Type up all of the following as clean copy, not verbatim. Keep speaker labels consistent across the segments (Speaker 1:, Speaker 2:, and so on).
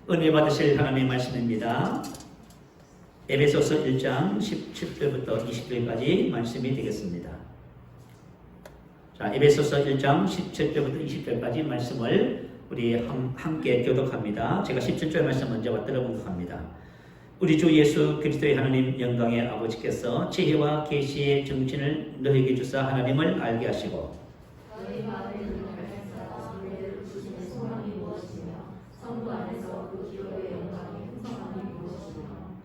Speaker 1: 은혜 받으실 하나님의 말씀입니다. 에베소서 1장 17절부터 20절까지 말씀이 되겠습니다. 자, 에베소서 1장 17절부터 20절까지 말씀을 우리 함께 교독합니다. 제가 17절 말씀 먼저 받들어 봉독합니다. 우리 주 예수 그리스도의 하나님 영광의 아버지께서 지혜와 계시의 정신을 너희에게 주사 하나님을 알게 하시고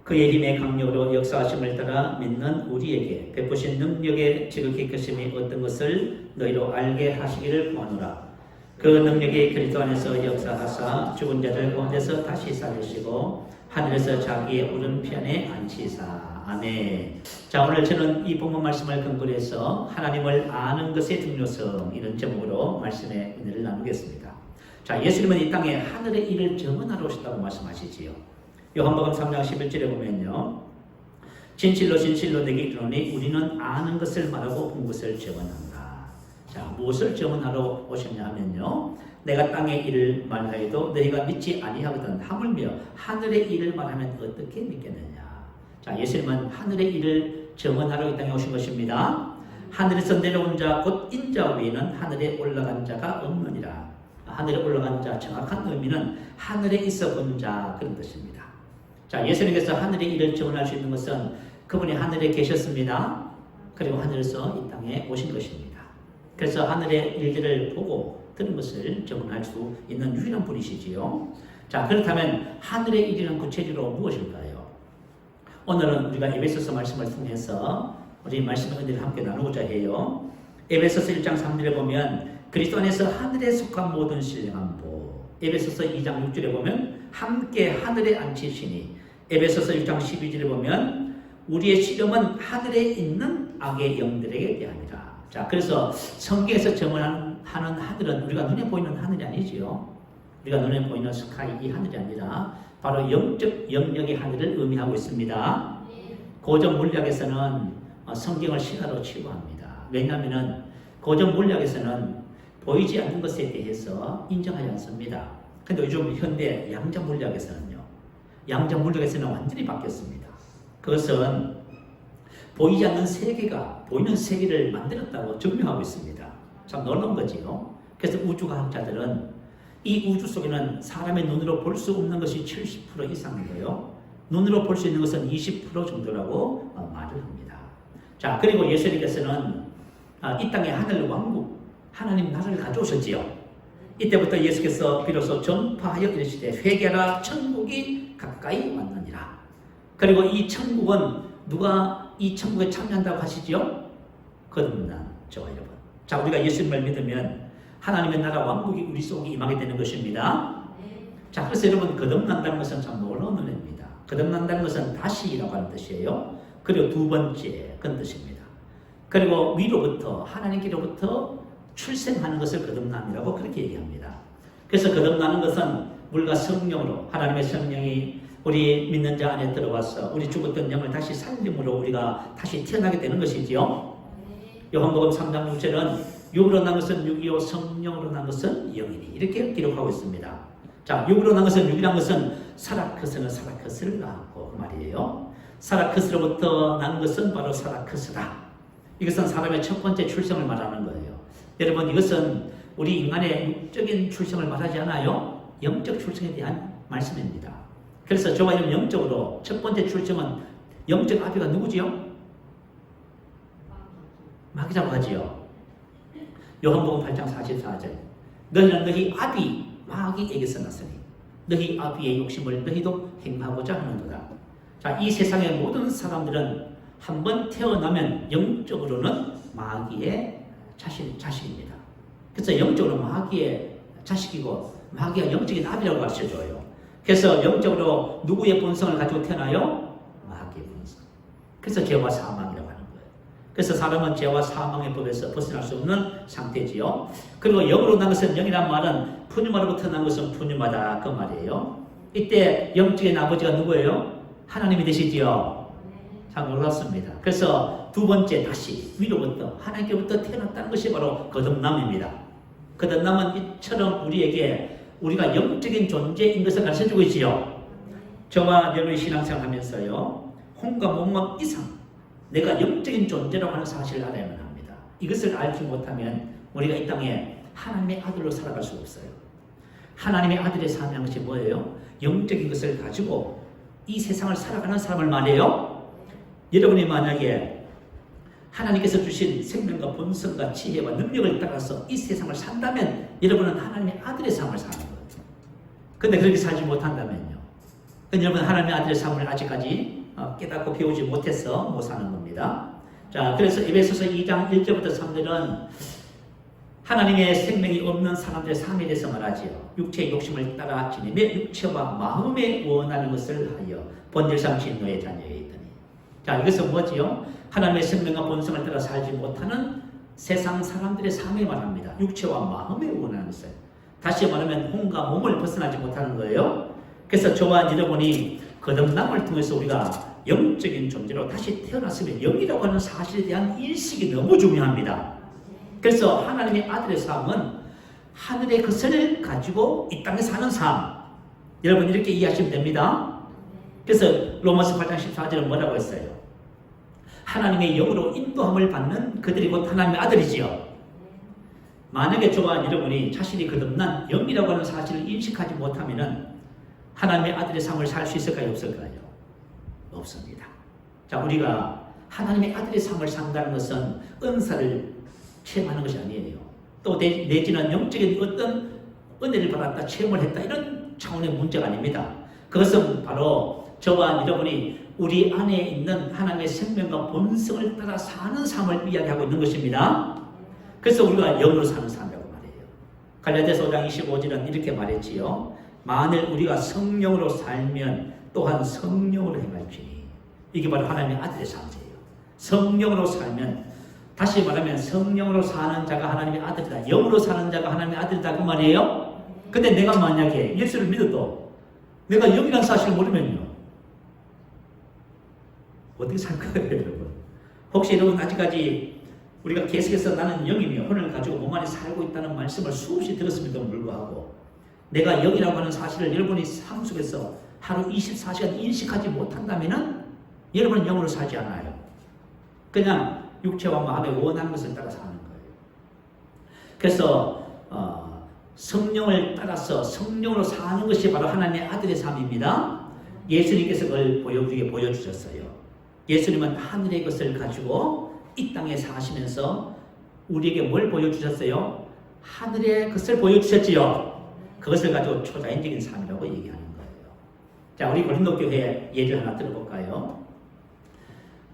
Speaker 1: 그의 힘의 강력으로 역사하심을 따라 믿는 우리에게 베푸신 능력의 지극히 크심이 어떤 것을 너희로 알게 하시기를 구하노라. 그 능력이 그리스도 안에서 역사하사 죽은 자들 가운데서 다시 살리시고 하늘에서 자기의 오른편에 앉히사. 아멘. 자, 오늘 저는 이 본문 말씀을 근거로 해서 하나님을 아는 것의 중요성, 이런 제목으로 말씀의 은혜를 나누겠습니다. 자, 예수님은 이 땅에 하늘의 일을 정언하러 오셨다고 말씀하시지요. 요한복음 3장 11절에 보면요, 진실로 진실로 내게 이르노니 우리는 아는 것을 말하고 본 것을 증언한다. 자, 무엇을 증언하러 오셨냐 하면요, 내가 땅의 일을 말하여도 너희가 믿지 아니하거든 하물며 하늘의 일을 말하면 어떻게 믿겠느냐. 자, 예수님은 하늘의 일을 증언하러 이 땅에 오신 것입니다. 하늘에서 내려온 자 곧 인자 외에는 하늘에 올라간 자가 없느니라. 하늘에 올라간 자, 정확한 의미는 하늘에 있어 본 자, 그런 뜻입니다. 자, 예수님께서 하늘의 일을 증언할 수 있는 것은 그분이 하늘에 계셨습니다. 그리고 하늘에서 이 땅에 오신 것입니다. 그래서 하늘의 일들을 보고 들은 것을 증언할 수 있는 유일한 분이시지요. 자, 그렇다면 하늘의 일이란 구체적으로 무엇일까요? 오늘은 우리가 에베소서 말씀을 통해서 우리 말씀의 은혜를 함께 나누고자 해요. 에베소서 1장 3절에 보면 그리스도 안에서 하늘에 속한 모든 신령한 복. 에베소서 2장 6절에 보면 함께 하늘에 앉히시니. 에베소서 1장 12절에 보면 우리의 시험은 하늘에 있는 악의 영들에게 대하니라. 자, 그래서 성경에서 증언하는 하늘은 우리가 눈에 보이는 하늘이 아니지요. 우리가 눈에 보이는 스카이, 이 하늘이 아니라 바로 영적 영역의 하늘을 의미하고 있습니다. 고전 물리학에서는 성경을 신화로 치부합니다. 왜냐하면 고전 물리학에서는 보이지 않는 것에 대해서 인정하지 않습니다. 근데 요즘 현대 양자 물리학에서는요, 양자 물리학에서는 완전히 바뀌었습니다. 그것은 보이지 않는 세계가 보이는 세계를 만들었다고 증명하고 있습니다. 참 놀라운 거지요. 그래서 우주과학자들은 이 우주 속에는 사람의 눈으로 볼 수 없는 것이 70% 이상이고요, 눈으로 볼 수 있는 것은 20% 정도라고 말을 합니다. 자, 그리고 예수님께서는 이 땅의 하늘 왕국, 하나님 나라를 가져오셨지요. 이때부터 예수께서 비로소 전파하여 이르시되 회개하라 천국이 가까이 왔느니라. 그리고 이 천국은 누가 이 천국에 참여한다고 하시죠? 거듭난 저와 여러분. 자, 우리가 예수님을 믿으면 하나님의 나라 왕국이 우리 속에 임하게 되는 것입니다. 자, 그래서 여러분, 거듭난다는 것은 참 놀라운 은혜입니다. 거듭난다는 것은 다시라고 하는 뜻이에요. 그리고 두 번째, 그런 뜻입니다. 그리고 위로부터, 하나님께로부터 출생하는 것을 거듭남이라고 그렇게 얘기합니다. 그래서 거듭나는 것은 물과 성령으로, 하나님의 성령이 우리 믿는 자 안에 들어와서 우리 죽었던 영을 다시 살림으로 우리가 다시 태어나게 되는 것이지요. 요한복음 3장 6절은 육으로 난 것은 육이요 성령으로 난 것은 영이니, 이렇게 기록하고 있습니다. 자, 육으로 난 것은, 육이란 것은 사라크스는 사라크스를 낳았고 그 말이에요. 사라크스로부터 난 것은 바로 사라크스다. 이것은 사람의 첫 번째 출생을 말하는 거예요. 여러분, 이것은 우리 인간의 육적인 출생을 말하지 않아요. 영적 출생에 대한 말씀입니다. 그래서 저와 여러분, 영적으로 첫 번째 출생은 영적 아비가 누구지요? 마귀라고 하지요. 요한복음 8장 44절, 너희는 너희 아비 마귀에게서 났으니 너희 아비의 욕심을 너희도 행하고자 하는도다. 자, 이 세상의 모든 사람들은 한번 태어나면 영적으로는 마귀의 자식입니다. 그래서 영적으로 마귀의 자식이고 마귀가 영적인 아비라고 가르쳐줘요. 그래서 영적으로 누구의 본성을 가지고 태어나요? 마귀의 본성. 그래서 죄와 사망이라고 하는 거예요. 그래서 사람은 죄와 사망의 법에서 벗어날 수 없는 상태지요. 그리고 영으로 난 것은, 영이란 말은 푸뉴마로부터 난 것은 푸뉴마다, 그 말이에요. 이때 영적인 아버지가 누구예요? 하나님이 되시지요. 참 놀랍습니다. 그래서 두 번째, 다시 위로부터, 하나님께부터 태어났다는 것이 바로 거듭남입니다. 거듭남은 이처럼 우리에게 우리가 영적인 존재인 것을 가르쳐주고 있지요. 저와 여러분이 신앙생활 하면서요, 혼과 몸과 이상 내가 영적인 존재라고 하는 사실을 알아야만 합니다. 이것을 알지 못하면 우리가 이 땅에 하나님의 아들로 살아갈 수 없어요. 하나님의 아들의 삶이라는 것이 뭐예요? 영적인 것을 가지고 이 세상을 살아가는 사람을 말해요. 여러분이 만약에 하나님께서 주신 생명과 본성과 지혜와 능력을 따라서 이 세상을 산다면 여러분은 하나님의 아들의 삶을 사는 거예요. 근데 그렇게 살지 못한다면요, 여러분 하나님의 아들의 삶을 아직까지 깨닫고 배우지 못해서 못 사는 겁니다. 자, 그래서 에베소서 2장 1절부터 3절은 하나님의 생명이 없는 사람들의 삶에 대해서 말하지요. 육체의 욕심을 따라 지내며 육체와 마음에 원하는 것을 하여 본질상 진노의 자녀에 있더니. 자, 이것은 뭐지요? 하나님의 생명과 본성을 따라 살지 못하는 세상 사람들의 삶에 말합니다. 육체와 마음에 원하는 것을. 다시 말하면 혼과 몸을 벗어나지 못하는 거예요. 그래서 저와 여러분이 거듭남을 통해서 우리가 영적인 존재로 다시 태어났으면 영이라고 하는 사실에 대한 인식이 너무 중요합니다. 그래서 하나님의 아들의 삶은 하늘의 것을 가지고 이 땅에 사는 삶. 여러분 이렇게 이해하시면 됩니다. 그래서 로마서 8장 14절은 뭐라고 했어요? 하나님의 영으로 인도함을 받는 그들이 곧 하나님의 아들이지요. 만약에 저와 여러분이 자신이 거듭난 영이라고 하는 사실을 인식하지 못하면 하나님의 아들의 삶을 살 수 있을까요? 없을까요? 없습니다. 자, 우리가 하나님의 아들의 삶을 산다는 것은 은사를 체험하는 것이 아니에요. 또 내지는 영적인 어떤 은혜를 받았다, 체험을 했다, 이런 차원의 문제가 아닙니다. 그것은 바로 저와 여러분이 우리 안에 있는 하나님의 생명과 본성을 따라 사는 삶을 이야기하고 있는 것입니다. 그래서 우리가 영으로 사는 삶이라고 말해요. 갈라디아서 5장 25절은 이렇게 말했지요. 만일 우리가 성령으로 살면 또한 성령으로 행할지니. 이게 바로 하나님의 아들의 삶이에요. 성령으로 살면, 다시 말하면 성령으로 사는 자가 하나님의 아들이다. 영으로 사는 자가 하나님의 아들이다, 그 말이에요. 근데 내가 만약에 예수를 믿어도 내가 영이라는 사실을 모르면요, 어떻게 살 거예요, 여러분? 혹시 여러분 아직까지 우리가 계속해서 나는 영이며 혼을 가지고 몸 안에 살고 있다는 말씀을 수없이 들었음에도 불구하고 내가 영이라고 하는 사실을 여러분이 삶 속에서 하루 24시간 인식하지 못한다면 여러분은 영으로 살지 않아요. 그냥 육체와 마음에 원하는 것을 따라 사는 거예요. 그래서 성령을 따라서 성령으로 사는 것이 바로 하나님의 아들의 삶입니다. 예수님께서 그걸 우리에게 보여주셨어요. 예수님은 하늘의 것을 가지고 이 땅에 사시면서 우리에게 뭘 보여주셨어요? 하늘의 것을 보여주셨지요. 그것을 가지고 초자연적인 삶이라고 얘기하는 거예요. 자, 우리 고린도 교회 예를 하나 들어볼까요?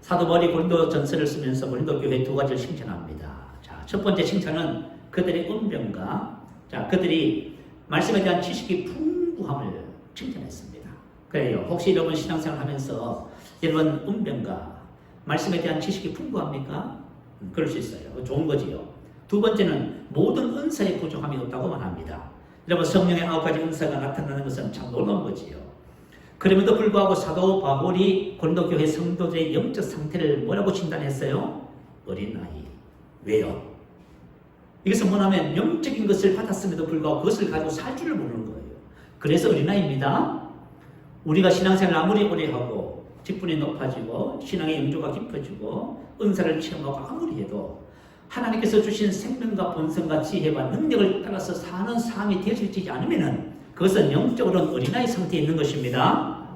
Speaker 1: 사도 바울이 고린도 전서를 쓰면서 고린도 교회 두 가지를 칭찬합니다. 자, 첫 번째 칭찬은 그들의 은병과, 자, 그들이 말씀에 대한 지식이 풍부함을 칭찬했습니다. 그래요. 혹시 여러분 신앙생활 하면서 여러분 은병과 말씀에 대한 지식이 풍부합니까? 그럴 수 있어요. 좋은 거지요. 두 번째는 모든 은사의 부족함이 없다고 말합니다. 여러분 성령의 9가지 은사가 나타나는 것은 참 놀라운 거지요. 그럼에도 불구하고 사도 바울이 고린도 교회 성도들의 영적 상태를 뭐라고 진단했어요? 어린아이. 왜요? 이것은 뭐냐면 영적인 것을 받았음에도 불구하고 그것을 가지고 살 줄을 모르는 거예요. 그래서 어린아이입니다. 우리가 신앙생활을 아무리 오래 하고 직분이 높아지고 신앙의 영조가 깊어지고 은사를 체험하고 아무리 해도 하나님께서 주신 생명과 본성과 지혜와 능력을 따라서 사는 삶이 되어지지 않으면 그것은 영적으로는 어린아이 상태에 있는 것입니다.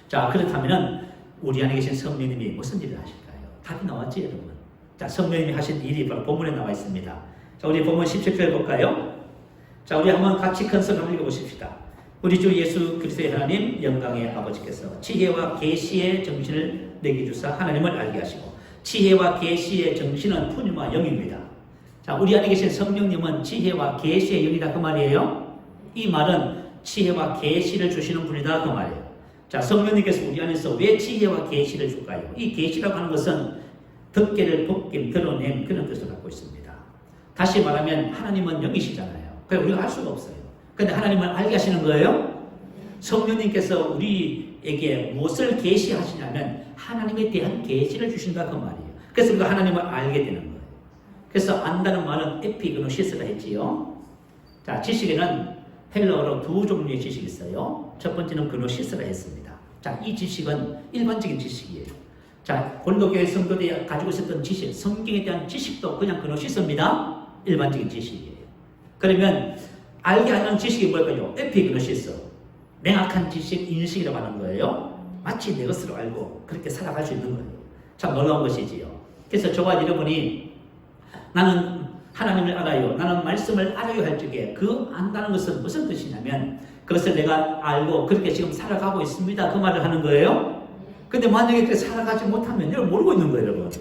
Speaker 1: 자, 그렇다면 우리 안에 계신 성령님이 무슨 일을 하실까요? 답이 나왔지, 여러분. 자, 성령님이 하신 일이 바로 본문에 나와 있습니다. 자, 우리 본문 17절 볼까요? 자, 우리 한번 같이 큰 소리 한번 읽어보십시다. 우리 주 예수 그리스도의 하나님 영광의 아버지께서 지혜와 계시의 정신을 내게 주사 하나님을 알게 하시고, 지혜와 계시의 정신은 푸뉴마 영입니다. 자, 우리 안에 계신 성령님은 지혜와 계시의 영이다, 그 말이에요. 이 말은 지혜와 계시를 주시는 분이다, 그 말이에요. 자, 성령님께서 우리 안에서 왜 지혜와 계시를 줄까요? 이 계시라고 하는 것은 덮개를 벗김, 드러냄, 그런 뜻을 갖고 있습니다. 다시 말하면 하나님은 영이시잖아요. 그래서 우리가 알 수가 없어요. 그런데 하나님은 알게 하시는 거예요. 성령님께서 우리에게 무엇을 계시하시냐면 하나님에 대한 계시를 주신다, 그 말이에요. 그래서 우리가 하나님을 알게 되는 거예요. 그래서 안다는 말은 에피그노시스라 했지요. 자, 지식에는 헬라어로 두 종류의 지식이 있어요. 첫 번째는 그노시스라 했습니다. 자, 이 지식은 일반적인 지식이에요. 자, 골로교회 성도들이 가지고 있었던 지식, 성경에 대한 지식도 그냥 그노시스입니다. 일반적인 지식이에요. 그러면 알게 하는 지식이 뭘까요? 에피그노시스. 명확한 지식, 인식이라고 하는 거예요. 마치 내 것으로 알고 그렇게 살아갈 수 있는 거예요. 참 놀라운 것이지요. 그래서 저와 여러분이 나는 하나님을 알아요, 나는 말씀을 알아요 할 적에 그 안다는 것은 무슨 뜻이냐면 그것을 내가 알고 그렇게 지금 살아가고 있습니다. 그 말을 하는 거예요. 근데 만약에 그렇게 살아가지 못하면 여러분 모르고 있는 거예요, 여러분.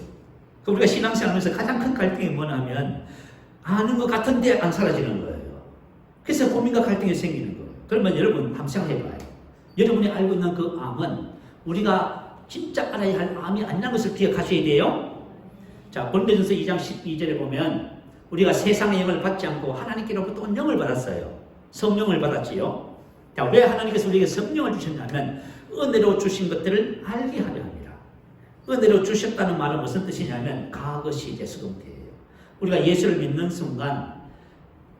Speaker 1: 우리가 신앙생활하면서 가장 큰 갈등이 뭐냐면 아는 것 같은데 안 사라지는 거예요. 그래서 고민과 갈등이 생기는 거예요. 그러면 여러분 한번 생각해봐요. 여러분이 알고 있는 그 암은 우리가 진짜 알아야 할 암이 아니라는 것을 기억하셔야 돼요. 자, 고린도전서 2장 12절에 보면 우리가 세상의 영을 받지 않고 하나님께로부터 온 영을 받았어요. 성령을 받았지요. 자, 왜 하나님께서 우리에게 성령을 주셨냐면 은혜로 주신 것들을 알게 하려 합니다. 은혜로 주셨다는 말은 무슨 뜻이냐면 과거, 시제, 수동태예요. 우리가 예수를 믿는 순간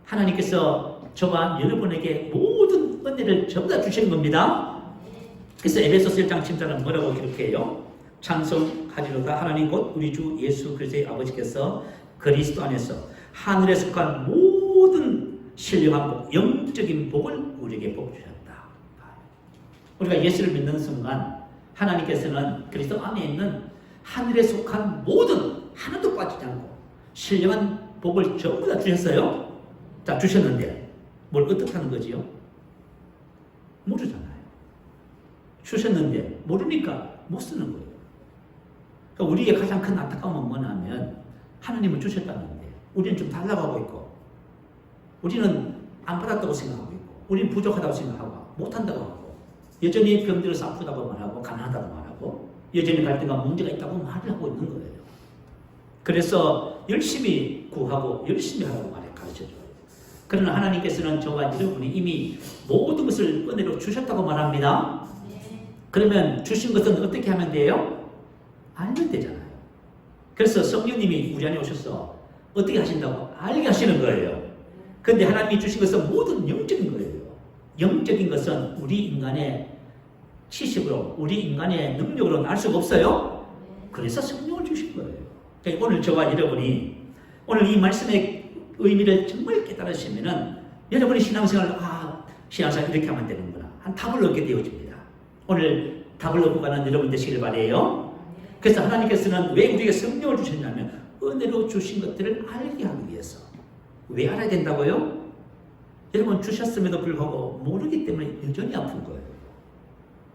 Speaker 1: 하나님께서 저와 여러분에게 모든 은혜를 전부 다 주시는 겁니다. 그래서 에베소서 1장 7절은 뭐라고 기록해요? 찬송하리로다 하나님 곧 우리 주 예수 그리스도의 아버지께서 그리스도 안에서 하늘에 속한 모든 신령한 복, 영적인 복을 우리에게 복주셨다. 우리가 예수를 믿는 순간 하나님께서는 그리스도 안에 있는 하늘에 속한 모든 하나도 빠지지 않고 신령한 복을 전부 다 주셨어요. 자, 주셨는데 뭘 어떻게 하는 거지요? 모르잖아요. 주셨는데 모르니까 못 쓰는 거예요. 그러니까 우리의 가장 큰 안타까움은 뭐냐면 하나님은 주셨다는데 우리는 좀 달라고 하고 있고 우리는 안 받았다고 생각하고 있고 우리는 부족하다고 생각하고 못한다고 하고 여전히 병들어서 아프다고 말하고 가난하다고 말하고 여전히 갈등과 문제가 있다고 말을 하고 있는 거예요. 그래서 열심히 구하고 열심히 하라고 가르쳐줘요. 그러나 하나님께서는 저와 여러분이 이미 모든 것을 은혜로 주셨다고 말합니다. 그러면 주신 것은 어떻게 하면 돼요? 알면 되잖아요. 그래서 성령님이 우리 안에 오셔서 어떻게 하신다고? 알게 하시는 거예요. 그런데 하나님이 주신 것은 모든 영적인 거예요. 영적인 것은 우리 인간의 지식으로, 우리 인간의 능력으로는 알 수가 없어요. 그래서 성령을 주신 거예요. 그러니까 오늘 저와 여러분이 오늘 이 말씀의 의미를 정말 깨달으시면은 여러분의 신앙생활을 신앙생활 이렇게 하면 되는구나 한 답을 얻게 되어집니다. 오늘 답을 얻고 가는 여러분 되시길 바라요. 그래서 하나님께서는 왜 우리에게 성령을 주셨냐면 은혜로 주신 것들을 알게 하기 위해서. 왜 알아야 된다고요? 여러분 주셨음에도 불구하고 모르기 때문에 여전히 아픈 거예요.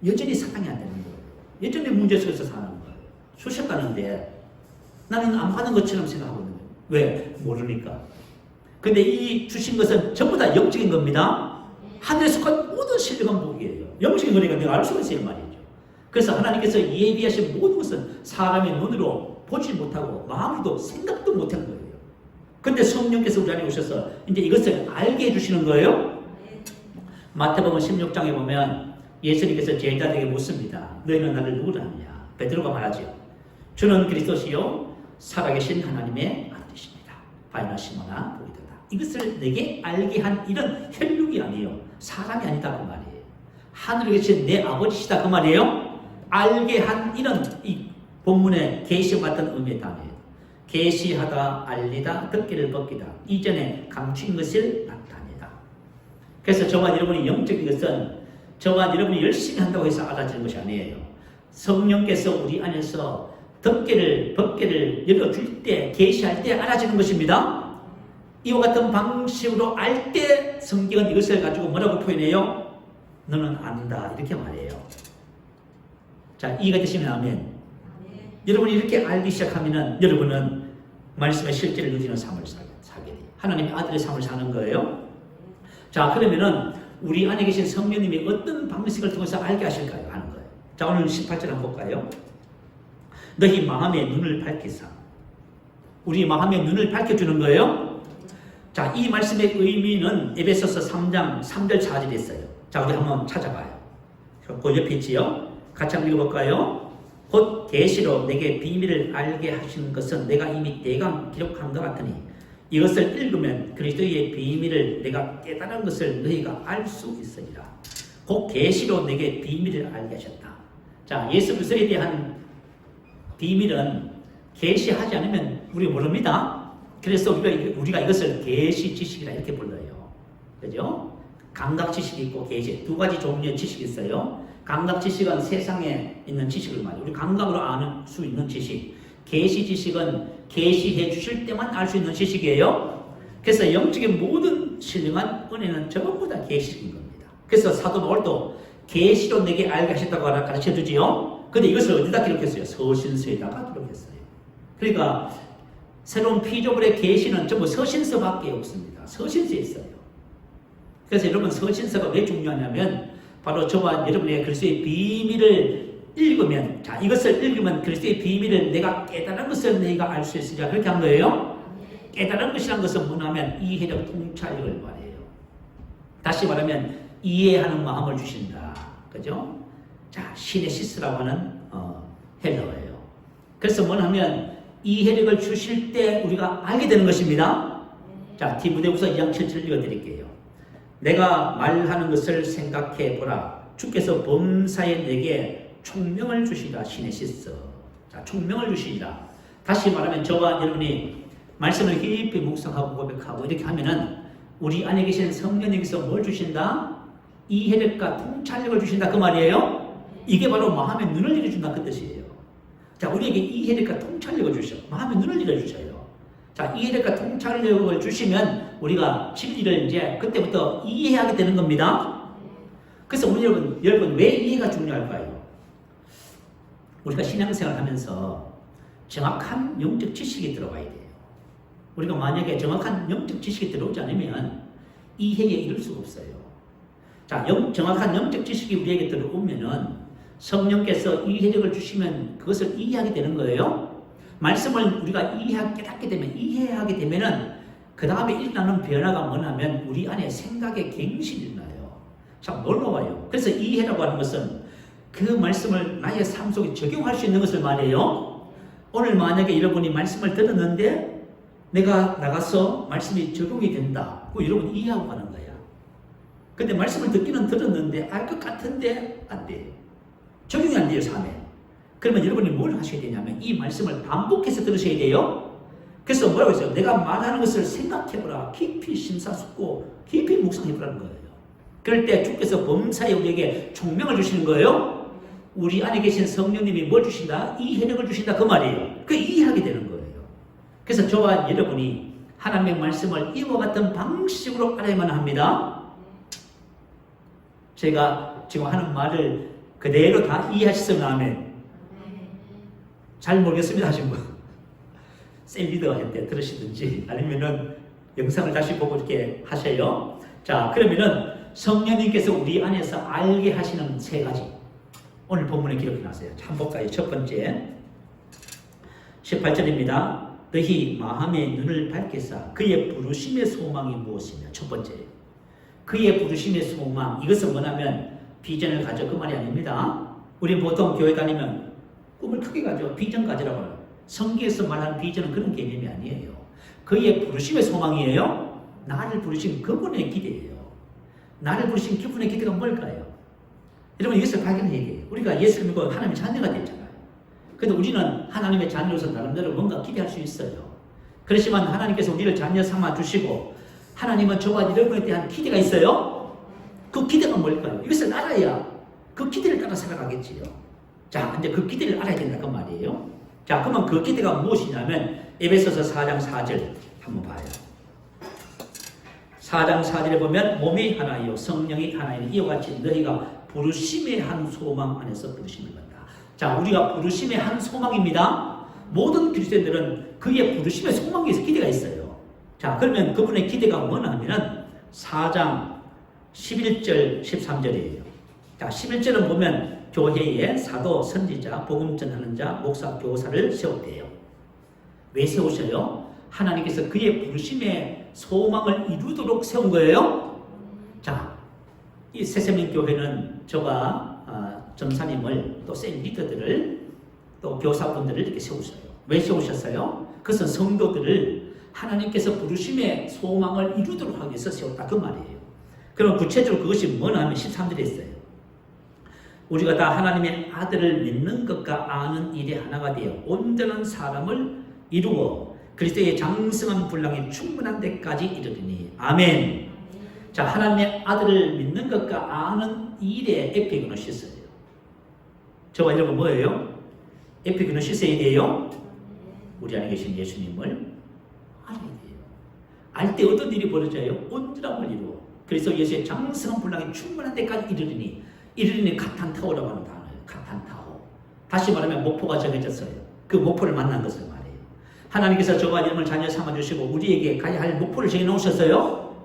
Speaker 1: 여전히 사랑이 안 되는 거예요. 여전히 문제 속에서 사는 거예요. 주셨다는데 나는 안 받는 것처럼 생각하고 있는 거예요. 왜? 모르니까. 근데 이 주신 것은 전부 다 영적인 겁니다. 하늘에 속한 모든 신령한 복이에요. 영적인 거니까 내가 알 수가 있어요 말이죠. 그래서 하나님께서 예비하신 모든 것은 사람의 눈으로 보지 못하고 마음으로도 생각도 못한 거예요. 근데 성령께서 우리 안에 오셔서 이제 이것을 알게 해주시는 거예요. 마태복음 16장에 보면 예수님께서 제자들에게 묻습니다. 너희는 나를 누구라 하느냐? 베드로가 말하죠. 주는 그리스도시요 살아계신 하나님의 아들이십니다. 바요나 시몬아 보이도다. 이것을 내게 알게 한 이런 혈육이 아니에요. 사람이 아니다 그 말이에요. 하늘에 계신 내 아버지시다 그 말이에요. 알게 한 이런 이 본문의 계시 같은 의미의 단어예요. 계시하다, 알리다, 듣기를 벗기다. 이전에 감춘 것을 나타내다. 그래서 저와 여러분이 영적인 것은 저와 여러분이 열심히 한다고 해서 알아지는 것이 아니에요. 성령께서 우리 안에서 덮개를, 벗개를 열어줄 때, 계시할 때 알아지는 것입니다. 이와 같은 방식으로 알 때 성경은 이것을 가지고 뭐라고 표현해요? 너는 안다. 이렇게 말해요. 자, 이해가 되시면 아멘. 여러분이 이렇게 알기 시작하면은 여러분은 말씀의 실제를 누리는 삶을 살게 돼요. 하나님의 아들의 삶을 사는 거예요. 자, 그러면은 우리 안에 계신 성령님이 어떤 방식을 통해서 알게 하실까요? 하는 거예요. 자, 오늘 18절 한번 볼까요? 너희 마음의 눈을 밝히사. 우리 마음의 눈을 밝혀주는 거예요. 자, 이 말씀의 의미는 에베소서 3장 3절 4절에 있어요. 자, 우리 한번 찾아봐요. 그 옆에 있지요? 같이 한번 읽어볼까요? 곧 계시로 내게 비밀을 알게 하시는 것은 내가 이미 대강 기록한 것 같으니 이것을 읽으면 그리스도의 비밀을 내가 깨달은 것을 너희가 알 수 있으리라. 곧 계시로 내게 비밀을 알게 하셨다. 자, 예수 그리스도에 대한 비밀은 계시하지 않으면 우리가 모릅니다. 그래서 우리가 이것을 계시 지식이라 이렇게 불러요. 그죠? 감각 지식이 있고 계시, 두 가지 종류의 지식이 있어요. 감각 지식은 세상에 있는 지식을 말해요. 우리 감각으로 아는 수 있는 지식. 계시 지식은 계시해 주실 때만 알 수 있는 지식이에요. 그래서 영적인 모든 신령한 은혜는 전부 다 계시인 겁니다. 그래서 사도 바울도 계시로 내게 알게 하셨다고 가르쳐 주지요. 근데 이것을 어디다 기록했어요? 서신서에다가 기록했어요. 그러니까 새로운 피조물의 계시는 전부 서신서밖에 없습니다. 서신서에 있어요. 그래서 여러분 서신서가 왜 중요하냐면 바로 저와 여러분의 그리스도의 비밀을 읽으면, 자, 이것을 읽으면 그리스도의 비밀을 내가 깨달은 것을 너희가 알 수 있으리라. 그렇게 한 거예요. 깨달은 것이란 것은 뭐냐면 이해력, 통찰력을 말해요. 다시 말하면 이해하는 마음을 주신다. 그죠? 자, 시네시스라고 하는 헬라어예요. 그래서 뭐냐면 이해력을 주실 때 우리가 알게 되는 것입니다. 자, 디모데후서 2장 7절 읽어드릴게요. 내가 말하는 것을 생각해 보라. 주께서 범사에 내게 총명을 주시라. 시네시스. 자, 총명을 주시라. 다시 말하면 저와 여러분이 말씀을 깊이 묵상하고 고백하고 이렇게 하면은 우리 안에 계신 성령님께서 뭘 주신다? 이해력과 통찰력을 주신다. 그 말이에요. 이게 바로 마음의 눈을 열어준다. 그 뜻이에요. 자, 우리에게 이해력과 통찰력을 주셔. 마음의 눈을 열어주셔요. 자, 이해력과 통찰력을 주시면 우리가 진리를 이제 그때부터 이해하게 되는 겁니다. 그래서 우리 여러분 왜 이해가 중요할까요? 우리가 신앙생활 하면서 정확한 영적 지식이 들어와야 돼요. 우리가 만약에 정확한 영적 지식이 들어오지 않으면 이해에 이를 수가 없어요. 자, 정확한 영적 지식이 우리에게 들어오면은 성령께서 이해력을 주시면 그것을 이해하게 되는 거예요. 말씀을 우리가 깨닫게 되면, 이해하게 되면은 그 다음에 일어나는 변화가 뭐냐면 우리 안에 생각의 갱신이 일어나요. 참 놀라워요. 그래서 이해라고 하는 것은 그 말씀을 나의 삶 속에 적용할 수 있는 것을 말해요. 오늘 만약에 여러분이 말씀을 들었는데 내가 나가서 말씀이 적용이 된다. 그거 여러분 이해하고 가는 거야. 근데 말씀을 듣기는 들었는데 알 것 같은데 안 돼요. 적용이 안 돼요, 삶에. 그러면 여러분이 뭘 하셔야 되냐면 이 말씀을 반복해서 들으셔야 돼요. 그래서 뭐라고 했어요? 내가 말하는 것을 생각해보라. 깊이 심사숙고 깊이 묵상해보라는 거예요. 그럴 때 주께서 범사에 우리에게 총명을 주시는 거예요. 우리 안에 계신 성령님이 뭘 주신다? 이해력을 주신다. 그 말이에요. 그 이해하게 되는 거예요. 그래서 저와 여러분이 하나님의 말씀을 이와 같은 방식으로 알아야만 합니다. 제가 지금 하는 말을 그대로 다 이해하셨으면 아멘. 잘 모르겠습니다 하신 분. 셀리더 할 때 들으시든지 아니면은 영상을 다시 보고 이렇게 하셔요. 자, 그러면은 성령님께서 우리 안에서 알게 하시는 세 가지. 오늘 본문에 기록해 놨어요. 한 볼까요? 첫 번째. 18절입니다. 너희 마음의 눈을 밝히사 그의 부르심의 소망이 무엇이냐. 첫 번째. 그의 부르심의 소망. 이것은 뭐냐면 비전을 가져. 그 말이 아닙니다. 우리 보통 교회 다니면 꿈을 크게 가져. 비전 가지라고 해요. 성경에서 말하는 비전은 그런 개념이 아니에요. 그의 부르심의 소망이에요. 나를 부르신 그분의 기대예요. 나를 부르신 그분의 기대가 뭘까요? 여러분 이것을 발견해야 돼요. 우리가 예수를 믿고 하나님의 자녀가 됐잖아요. 그런데 우리는 하나님의 자녀로서 나름대로 뭔가 기대할 수 있어요. 그렇지만 하나님께서 우리를 자녀 삼아 주시고 하나님은 저와 여러분에 대한 기대가 있어요. 그 기대가 뭘까요? 이것을 알아야 그 기대를 따라 살아가겠지요. 자, 근데 그 기대를 알아야 된다 그 말이에요. 자, 그러면 그 기대가 무엇이냐면 에베소서 4장 4절 한번 봐요. 4장 4절에 보면 몸이 하나요 성령이 하나이니 이와 같이 너희가 부르심의 한 소망 안에서 부르심을 받다. 자, 우리가 부르심의 한 소망입니다. 모든 그리스도인들은 그의 부르심의 소망에서 기대가 있어요. 자, 그러면 그분의 기대가 뭐냐면 4장 11절 13절이에요. 자, 11절은 보면 교회에 사도, 선지자, 복음 전하는 자, 목사, 교사를 세웠대요. 왜 세우셔요? 하나님께서 그의 부르심의 소망을 이루도록 세운 거예요. 자, 이 새세민 교회는 저가 전사님을 또 센 리더들을 또 교사분들을 이렇게 세우셔요. 왜 세우셨어요? 그것은 성도들을 하나님께서 부르심의 소망을 이루도록 하기 위해서 세웠다 그 말이에요. 그럼 구체적으로 그것이 뭐냐 하면 13절에 있어요. 우리가 다 하나님의 아들을 믿는 것과 아는 일이 하나가 되어 온전한 사람을 이루어 그리스도의 장성한 분량이 충분한 데까지 이르리니. 아멘. 자, 하나님의 아들을 믿는 것과 아는 일에 에피그노시스예요. 저와 여러분 뭐예요? 에피그노시스에 대해요. 우리 안에 계신 예수님을 알아야 돼요. 알 때 어떤 일이 벌어져요? 온전함을 이루어 그래서 예수의 장성한 분량이 충분한 데까지 이르리니. 이르리니 카탄타오라고 하는 단어예요. 카탄타오. 다시 말하면 목포가 정해졌어요. 그 목포를 만난 것을 말해요. 하나님께서 저와 여러분을 자녀 삼아주시고 우리에게 가야 할 목포를 정해놓으셨어요.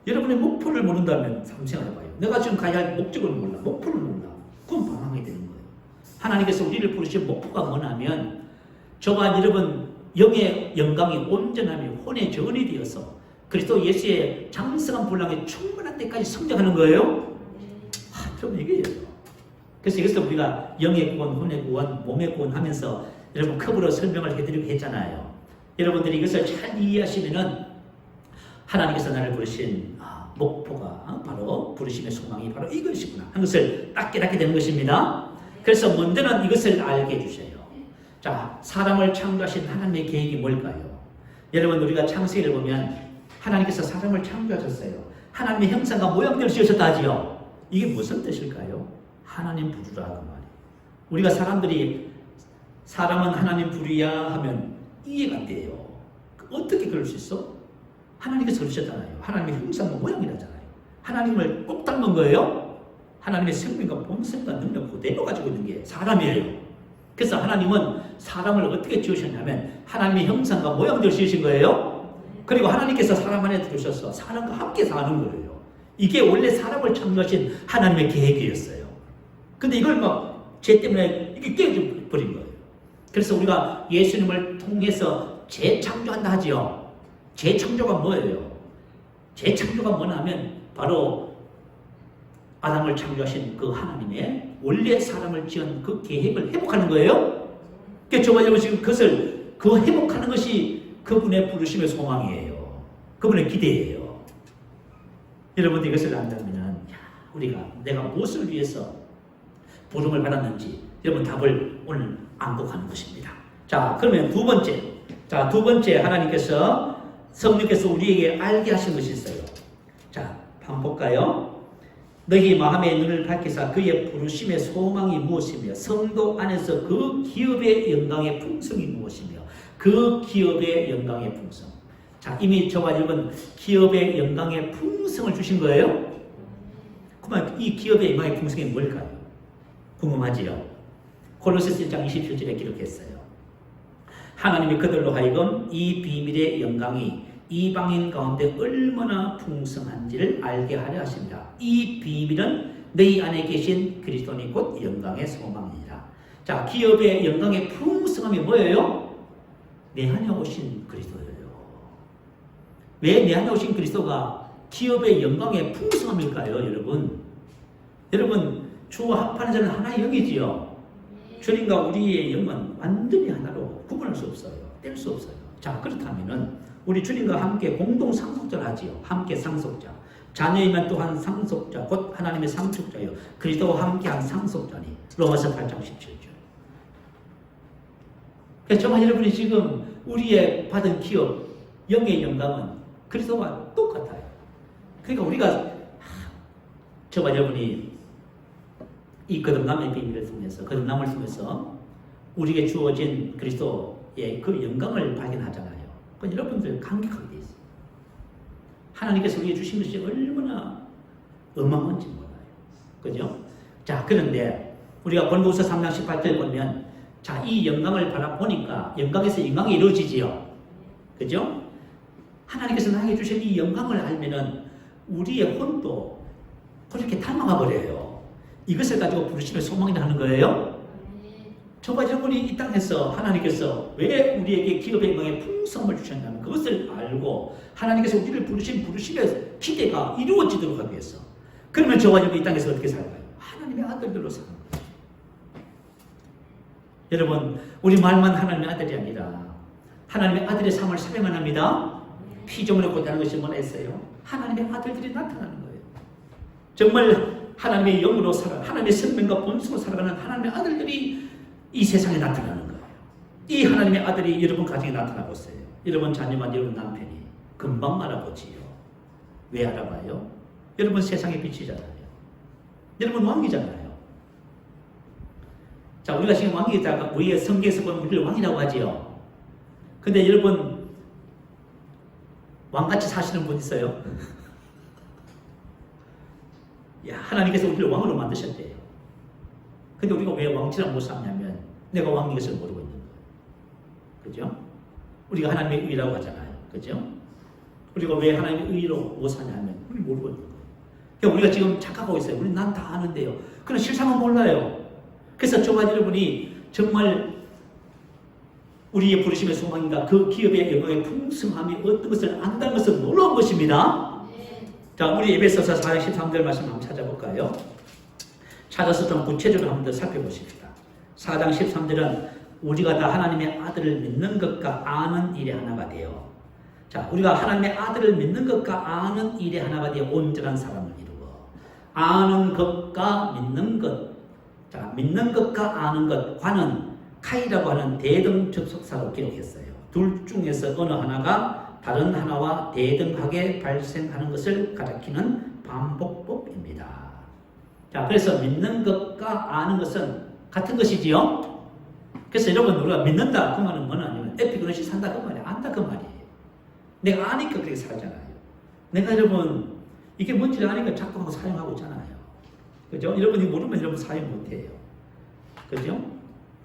Speaker 1: 여러분의 목표를 모른다면 상생해봐요. 내가 지금 가야 할 목적을 몰라. 목표를 몰라. 그건 방황이 되는 거예요. 하나님께서 우리를 부르신 목표가 뭐냐면 저와 여러분 영의 영광이 온전하며 혼의 정원이 되어서 그리스도 예수의 장성한 분량이 충분한 데까지 성장하는 거예요. 좀 얘기해요. 그래서 이것을 우리가 영의 구원, 혼의 구원, 몸의 구원 하면서 여러분 컵으로 설명을 해드리고 했잖아요. 여러분들이 이것을 잘 이해하시면은 하나님께서 나를 부르신 목표가 바로 부르심의 소망이 바로 이것이구나 하는 것을 딱 깨닫게 되는 것입니다. 그래서 먼저는 이것을 알게 해주셔요. 자, 사람을 창조하신 하나님의 계획이 뭘까요? 여러분 우리가 창세기를 보면 하나님께서 사람을 창조하셨어요. 하나님의 형상과 모양대로 지으셨다 하지요. 이게 무슨 뜻일까요? 하나님 부르라 그 말이에요. 우리가 사람은 하나님 부르야 하면 이해가 안 돼요. 어떻게 그럴 수 있어? 하나님께서 그러셨잖아요. 하나님의 형상과 모양이라잖아요. 하나님을 꼭 닮은 거예요. 하나님의 생명과 본성과 능력 그대로 가지고 있는 게 사람이에요. 그래서 하나님은 사람을 어떻게 지으셨냐면 하나님의 형상과 모양대로 지으신 거예요. 그리고 하나님께서 사람 안에 들으셔서 사람과 함께 사는 거예요. 이게 원래 사람을 창조하신 하나님의 계획이었어요. 근데 이걸 죄 때문에 이게 깨져버린 거예요. 그래서 우리가 예수님을 통해서 재창조한다 하지요. 재창조가 뭐예요? 재창조가 뭐냐면 바로 아담을 창조하신 그 하나님의 원래 사람을 지은 그 계획을 회복하는 거예요. 그러니까 저와 여러분 지금 그것을 회복하는 것이 그분의 부르심의 소망이에요. 그분의 기대예요. 여러분들 이것을 안다면 내가 무엇을 위해서 부름을 받았는지 여러분 답을 오늘 암독하는 것입니다. 자, 그러면 두 번째 하나님께서 성령께서 우리에게 알게 하신 것이 있어요. 자, 한번 볼까요? 너희 마음의 눈을 밝히사 그의 부르심의 소망이 무엇이며 성도 안에서 그 기업의 영광의 풍성이 무엇이며 그 기업의 영광의 풍성. 자, 이미 저와 여러분 기업의 영광의 풍성을 주신 거예요. 그러면 이 기업의 영광의 풍성이 뭘까요? 궁금하지요? 골로새서 1장 27절에 기록했어요. 하나님이 그들로 하여금 이 비밀의 영광이 이방인 가운데 얼마나 풍성한지를 알게 하려 하십니다. 이 비밀은 너희 안에 계신 그리스도니 곧 영광의 소망이니라. 자, 기업의 영광의 풍성함이 뭐예요? 내 안에 오신 그리스도예요. 왜 내 안에 오신 그리스도가 기업의 영광의 풍성함일까요, 여러분? 여러분, 주와 합하는 자는 하나의 영이지요. 주님과 우리의 영은 완전히 하나로 구분할 수 없어요. 뗄 수 없어요. 자, 그렇다면은 우리 주님과 함께 공동 상속자를 하지요. 함께 상속자. 자녀이면 또한 상속자, 곧 하나님의 상속자요. 그리스도와 함께한 상속자니. 로마서 8장 17절. 그래서 정말 여러분이 지금 우리의 받은 기업, 영의 영광은 그리스도와 똑같아요. 그러니까 우리가 저와 여러분이 이 거듭남의 비밀을 통해서 거듭남을 통해서 우리에게 주어진 그리스도의 그 영광을 발견하잖아요. 그건 여러분들 감격하게 돼 있어요. 하나님께서 우리에게 주신 것이 얼마나 어마어마한지 몰라요. 그죠? 자, 그런데 우리가 본문서 3장 18절 보면 자, 이 영광을 바라보니까 영광에서 영광이 이루어지지요. 그죠? 하나님께서 나에게 주신 이 영광을 알면은 우리의 혼도 그렇게 닮아가 버려요. 이것을 가지고 부르심의 소망이라 하는 거예요. 저와 여러분이 이 땅에서 하나님께서 왜 우리에게 기업의 영광의 풍성함을 주셨냐면 그것을 알고 하나님께서 우리를 부르신 부르심의 기대가 이루어지도록 하기 위해서. 그러면 저와 여러분 이 땅에서 어떻게 살까요? 하나님의 아들들로 사는 거예요. 여러분, 우리 말만 하나님의 아들이 아니라 하나님의 아들의 삶을 사명을 합니다. 피조물에 곧다는 것이 뭐라 했어요? 하나님의 아들들이 나타나는 거예요. 정말 하나님의 영으로 살아, 하나님의 생명과 본성으로 살아가는 하나님의 아들들이 이 세상에 나타나는 거예요. 이 하나님의 아들이 여러분 가정에 나타나고 있어요. 여러분 자녀만 여러분 남편이 금방 알아보지요. 왜 알아봐요? 여러분 세상의 빛이잖아요. 여러분 왕이잖아요. 자, 우리가 지금 왕이다가 우리의 성경에서 보면 우리를 왕이라고 하지요. 근데 여러분 왕같이 사시는 분 있어요? 야, 하나님께서 우리를 왕으로 만드셨대요. 근데 우리가 왜 왕처럼 못 사냐면 내가 왕인 것을 모르고 있는 거예요. 그죠? 우리가 하나님의 의라고 하잖아요. 그죠? 우리가 왜 하나님의 의로 못 사냐면 우리 모르고 있는 거예요. 그러니까 우리가 지금 착각하고 있어요. 우리 난 다 아는데요. 그러나 실상은 몰라요. 그래서 저와 여러분이 정말 우리의 부르심의 소망인가 그 기업의 영광의 풍성함이 어떤 것을 안다는 것은 놀라운 것입니다. 자, 우리 에베소서 4장 13절 말씀 한번 찾아볼까요? 찾아서 좀 구체적으로 한번 더 살펴보십시다. 4장 13절은 우리가 다 하나님의 아들을 믿는 것과 아는 일에 하나가 되어, 자, 우리가 하나님의 아들을 믿는 것과 아는 일에 하나가 되어 온전한 사람을 이루어, 아는 것과 믿는 것, 자, 믿는 것과 아는 것, 관은 카이라고 하는 대등 접속사로 기록했어요. 둘 중에서 어느 하나가 다른 하나와 대등하게 발생하는 것을 가리키는 반복법입니다. 자, 그래서 믿는 것과 아는 것은 같은 것이지요. 그래서 여러분 우리가 믿는다 그 말은 뭐냐면 에피그노시 산다 그 말이에요. 안다 그 말이에요. 내가 아니까 그렇게 살잖아요. 내가 여러분 이게 뭔지 아니까 작동하고 사용하고 있잖아요. 그죠? 여러분이 모르면 여러분 사용 못해요. 그죠?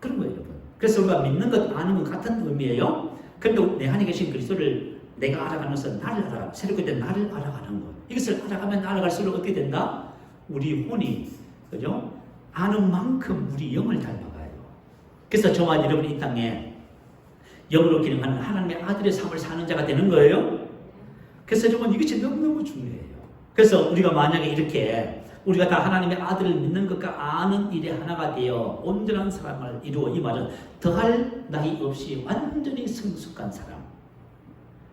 Speaker 1: 그런 거예요, 여러분. 그래서 우리가 믿는 것, 아는 것 같은 의미예요. 그런데 내 안에 계신 그리스도를 내가 알아가면서 나를 알아가, 새롭게 된 나를 알아가는 것. 이것을 알아가면 알아갈수록 어떻게 된다? 우리 혼이, 그죠? 아는 만큼 우리 영을 닮아가요. 그래서 저와 여러분이 이 땅에 영으로 기능하는 하나님의 아들의 삶을 사는 자가 되는 거예요. 그래서 여러분 이것이 너무너무 중요해요. 그래서 우리가 만약에 이렇게 우리가 다 하나님의 아들을 믿는 것과 아는 일에 하나가 되어 온전한 사람을 이루어, 이 말은 더할 나위 없이 완전히 성숙한 사람,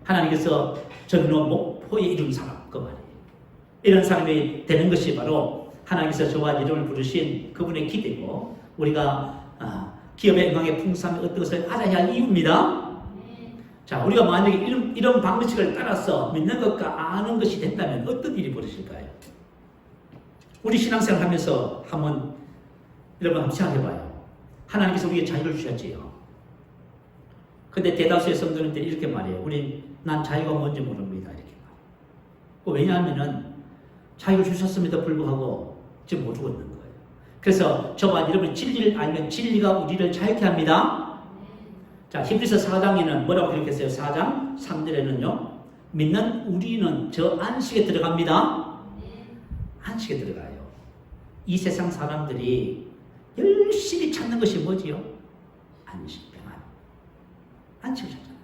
Speaker 1: 하나님께서 전로 목포에 이룬 사람, 그 말이에요. 이런 사람이 되는 것이 바로 하나님께서 저와 여러분을 부르신 그분의 기대고, 우리가 기업의 영광의 풍성함이 어떤 것을 알아야 할 이유입니다. 자, 우리가 만약에 이런 방식을 따라서 믿는 것과 아는 것이 된다면 어떤 일이 벌어질까요? 우리 신앙생활 하면서 한번 여러분 한번 생각해봐요. 하나님께서 우리에게 자유를 주셨지요. 근데 대다수의 성도님들이 이렇게 말해요. 난 자유가 뭔지 모릅니다. 이렇게 말해요. 왜냐하면은 자유를 주셨음에도 불구하고 지금 모르고 있는 거예요. 그래서 저와 여러분이 진리를 알면 진리가 우리를 자유케 합니다. 자, 히브리서 4장에는 뭐라고 기록했어요? 4장 3절에는요. 믿는 우리는 저 안식에 들어갑니다. 안식에 들어가요. 이 세상 사람들이 열심히 찾는 것이 뭐지요? 안식, 평안. 안식을 찾잖아요.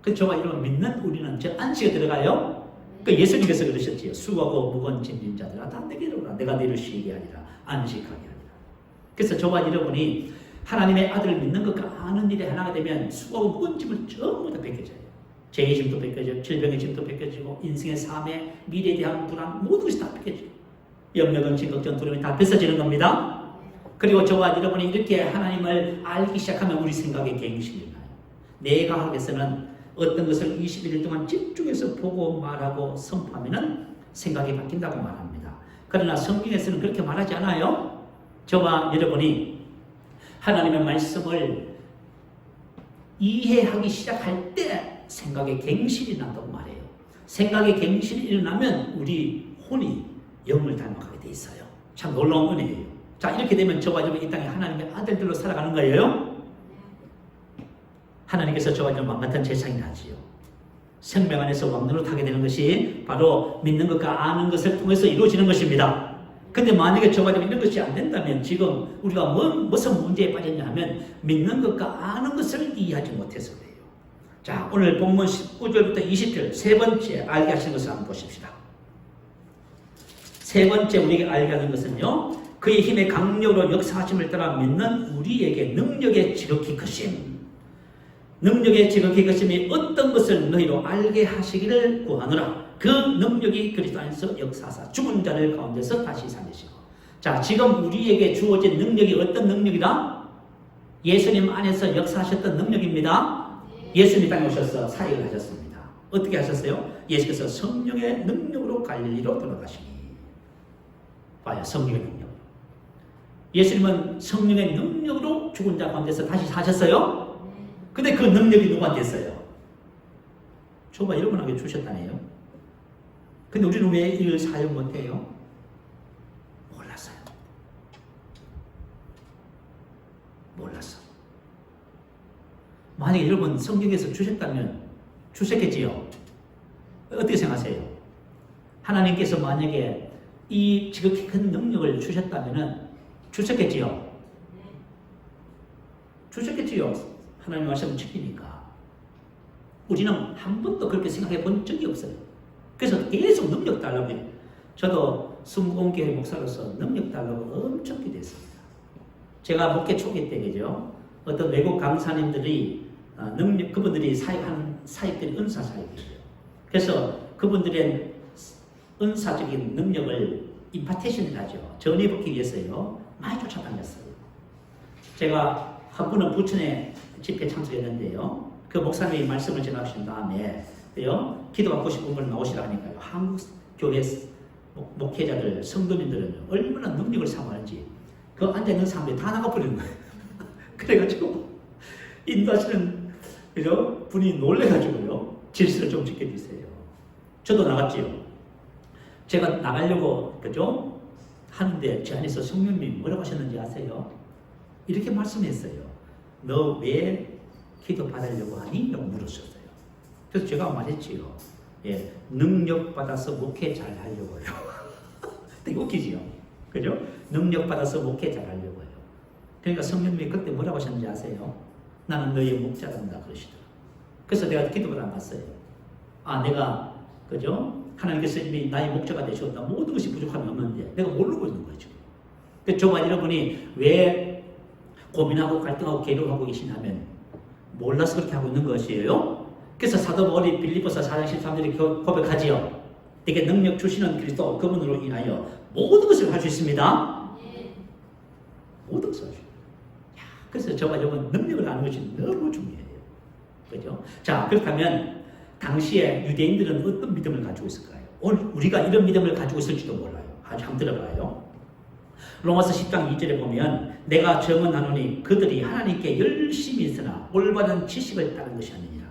Speaker 1: 그래서 저와 여러분 믿는 우리는 저 안식에 들어가요. 그 예수님께서 그러셨지요. 수고하고 무거운 짐진 자들아 다 내게로 오라. 내가 너희를 쉬게 하리라. 안식하게 하리라. 그래서 저와 여러분이 하나님의 아들을 믿는 것과 아는 일에 하나가 되면 수고하고 무거운 짐을 전부 다 벗겨져요. 죄의 짐도 벗겨지고 질병의 짐도 벗겨지고 인생의 삶의 미래에 대한 불안 모든 것이 다 벗겨져요. 염려, 근심, 걱정, 두려움이 다 벗어지는 겁니다. 그리고 저와 여러분이 이렇게 하나님을 알기 시작하면 우리 생각에 갱신이 나요. 내 과학에서는 어떤 것을 21일 동안 집중해서 보고 말하고 선포하면 생각이 바뀐다고 말합니다. 그러나 성경에서는 그렇게 말하지 않아요. 저와 여러분이 하나님의 말씀을 이해하기 시작할 때 생각의 갱신이 난다고 말해요. 생각의 갱신이 일어나면 우리 혼이 영을 닮아가게 돼 있어요. 참 놀라운 은혜예요. 자, 이렇게 되면 저와 여러분 이 땅에 하나님의 아들들로 살아가는 거예요. 하나님께서 저와 여러분 왕같은 재상이 나지요. 생명 안에서 왕노릇 하게 되는 것이 바로 믿는 것과 아는 것을 통해서 이루어지는 것입니다. 근데 만약에 저와 여러분 이런 것이 안 된다면 지금 우리가 무슨 문제에 빠졌냐 하면 믿는 것과 아는 것을 이해하지 못해서 그래요. 자, 오늘 본문 19절부터 20절 세 번째 알게 하시는 것을 한번 보십시다. 세 번째 우리에게 알게 하는 것은요, 그의 힘의 강력으로 역사하심을 따라 믿는 우리에게 능력의 지극히 크심. 능력의 지극히 것임이 어떤 것을 너희로 알게 하시기를 구하노라. 그 능력이 그리스도 안에서 역사하사 죽은 자를 가운데서 다시 살리시고. 자, 지금 우리에게 주어진 능력이 어떤 능력이다? 예수님 안에서 역사하셨던 능력입니다. 예수님 땅에 오셔서 사역을 하셨습니다. 어떻게 하셨어요? 예수께서 성령의 능력으로 갈릴리로 돌아가시니. 봐요, 성령의 능력. 예수님은 성령의 능력으로 죽은 자 가운데서 다시 사셨어요. 근데 그 능력이 누구한테 있어요? 저가 여러분에게 주셨다네요. 근데 우리는 왜 이걸 사용 못해요? 몰랐어요. 몰랐어. 만약에 여러분 성경에서 주셨다면 주셨겠지요? 어떻게 생각하세요? 하나님께서 만약에 이 지극히 큰 능력을 주셨다면 주셨겠지요? 주셨겠지요? 하나님 말씀을 지키니까. 우리는 한 번도 그렇게 생각해 본 적이 없어요. 그래서 계속 능력 달라고 해요. 저도 순복음교회 목사로서 능력 달라고 엄청 기도했습니다. 제가 목회 초기 때 그죠? 어떤 외국 강사님들이 그분들이 사역하는 사역들이 은사 사역이에요. 그래서 그분들의 은사적인 능력을 임파테이션을 하죠. 전해받기 위해서요. 많이 쫓아다녔어요. 제가 한 분은 부천에 집회 참석했는데요. 그 목사님이 말씀을 전하신 다음에 기도받고 싶은 분 나오시라 하니까요. 한국 교회 목회자들, 성도님들은 얼마나 능력을 사모하는지 그 앉아있는 사람들이 다 나가버리는 거예요. 그래가지고 인도하시는 그죠? 분이 놀래가지고요. 질서를 좀 지켜주세요. 저도 나갔지요. 제가 나가려고 그죠? 하는데 제 안에서 성령님이 뭐라고 하셨는지 아세요? 이렇게 말씀했어요. 너 왜 기도 받으려고 하니? 라고 물으셨어요. 그래서 제가 말했지요. 예, 능력 받아서 목회 잘 하려고요. 되게 웃기지요. 그죠? 능력 받아서 목회 잘 하려고요. 그러니까 성령님이 그때 뭐라고 하셨는지 아세요? 나는 너의 목자란다 그러시더라고요. 그래서 내가 기도를 안 갔어요. 아, 내가 그죠? 하나님께서 이미 나의 목자가 되셨다. 모든 것이 부족함이 없는데 내가 모르고 있는 거죠. 그래서 저와 여러분이 왜 고민하고 갈등하고 괴로워하고 계시냐면 몰라서 그렇게 하고 있는 것이에요. 그래서 사도 바울이 빌립보서 4장 13절에 고백하지요. 내게 능력 주시는 그리스도 그분으로 인하여 모든 것을 할 수 있습니다. 모든 것을 할 수 있습니다. 그래서 저와 여러분 능력을 아는 것이 너무 중요해요. 그죠? 자, 그렇다면 당시에 유대인들은 어떤 믿음을 가지고 있을까요? 오늘 우리가 이런 믿음을 가지고 있을지도 몰라요. 아주 한번 들어봐요. 로마서 10장 2절에 보면 내가 증언하노니 그들이 하나님께 열심히 있으나 올바른 지식을 따른 것이 아니니라.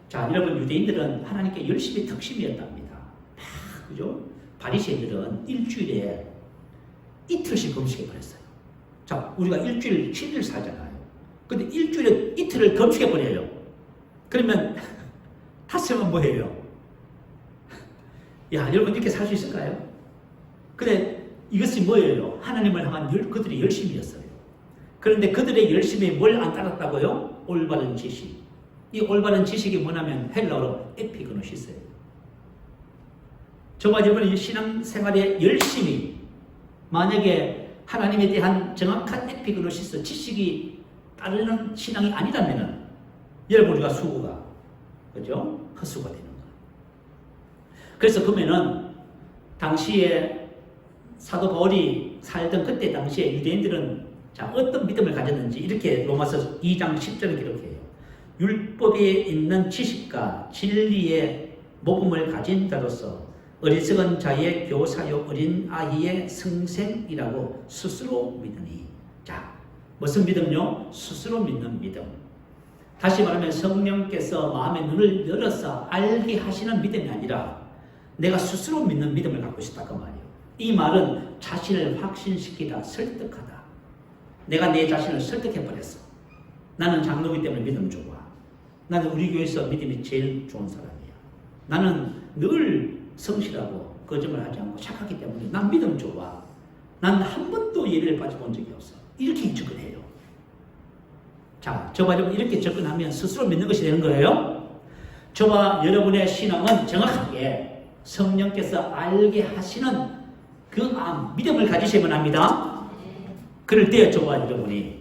Speaker 1: 자, 여러분 유대인들은 하나님께 열심히 특심이었답니다. 그죠? 바리새인들은 일주일에 이틀씩 금식해 버렸어요. 자, 우리가 일주일 7일 살잖아요. 근데 일주일에 이틀을 금식해 버려요. 그러면 탓하면 뭐예요? 야, 여러분 이렇게 살 수 있을까요? 근데 이것이 뭐예요? 하나님을 향한 그들의 열심이었어요. 그런데 그들의 열심에 뭘 안 따랐다고요? 올바른 지식. 이 올바른 지식이 뭐냐면 헬라어로 에피그노시스예요. 저와 여러분이 신앙생활에 열심히 만약에 하나님에 대한 정확한 에피그노시스 지식이 따르는 신앙이 아니라면은 여러분 우리가 수고가 그죠? 헛수가 되는 거예요. 그래서 그러면은 당시에 사도 바울이 살던 그때 당시에 유대인들은 자, 어떤 믿음을 가졌는지 이렇게 로마서 2장 10절을 기록해요. 율법에 있는 지식과 진리의 모범을 가진 자로서 어리석은 자의 교사요 어린 아이의 성생이라고 스스로 믿으니. 자, 무슨 믿음요? 스스로 믿는 믿음. 다시 말하면 성령께서 마음의 눈을 열어서 알게 하시는 믿음이 아니라 내가 스스로 믿는 믿음을 갖고 있다 그 말이에요. 이 말은 자신을 확신시키다, 설득하다. 내가 내 자신을 설득해버렸어. 나는 장로기 때문에 믿음 좋아. 나는 우리 교회에서 믿음이 제일 좋은 사람이야. 나는 늘 성실하고 거짓말 하지 않고 착하기 때문에 난 믿음 좋아. 난 한 번도 예배를 빠져본 적이 없어. 이렇게 접근해요. 자, 저와 여러분 이렇게 접근하면 스스로 믿는 것이 되는 거예요. 저와 여러분의 신앙은 정확하게 성령께서 알게 하시는 그 믿음을 가지셔야만 합니다. 그럴 때 저와 여러분이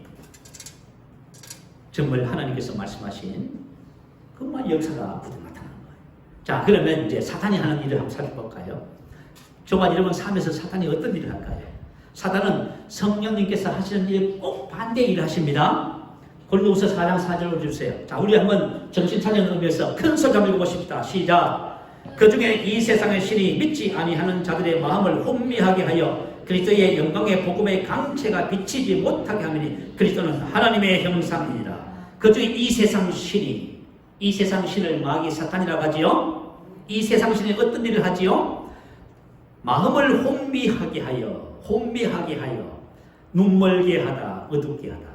Speaker 1: 정말 하나님께서 말씀하신 그만 역사가 부디 나타나는 거예요. 자, 그러면 이제 사탄이 하는 일을 한번 살펴볼까요? 저와 여러분 삶에서 사탄이 어떤 일을 할까요? 사탄은 성령님께서 하시는 일 꼭 반대 일을 하십니다. 골로새 4장 4절을 주세요. 자, 우리 한번 정신 차리는 의미에서 큰 소리 한번 읽어보십시다. 시작. 그 중에 이 세상의 신이 믿지 아니하는 자들의 마음을 혼미하게 하여 그리스도의 영광의 복음의 강체가 비치지 못하게 하느니 그리스도는 하나님의 형상이니라. 그 중에 이 세상 신을 마귀 사탄이라고 하지요. 이 세상 신이 어떤 일을 하지요? 마음을 혼미하게 하여 눈멀게 하다, 어둡게 하다.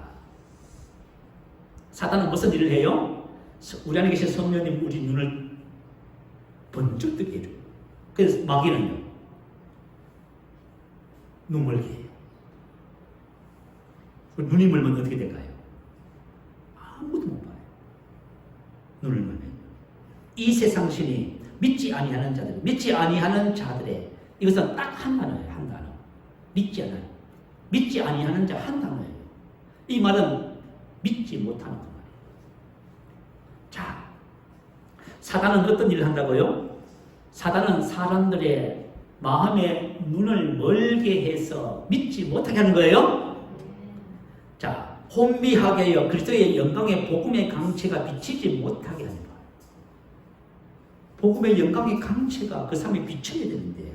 Speaker 1: 사탄은 무슨 일을 해요? 우리 안에 계신 성령님 우리 눈을 번쩍 뜨게 해줘요. 그래서 마귀는요, 눈멀게 해요. 눈이 멀면 어떻게 될까요? 아무도 못 봐요. 눈을 멀면. 이 세상 신이 믿지 아니하는 자들의 이것은 딱 한 단어예요. 한 단어. 믿지 아니하는 자 한 단어예요. 이 말은 믿지 못하는 그 말이에요. 자, 사단은 어떤 일을 한다고요? 사단은 사람들의 마음의 눈을 멀게 해서 믿지 못하게 하는 거예요. 자, 혼미하게 하여 그리스도의 영광의 복음의 강체가 비치지 못하게 하는 거예요. 복음의 영광의 강체가 그 사람이 비춰야 되는데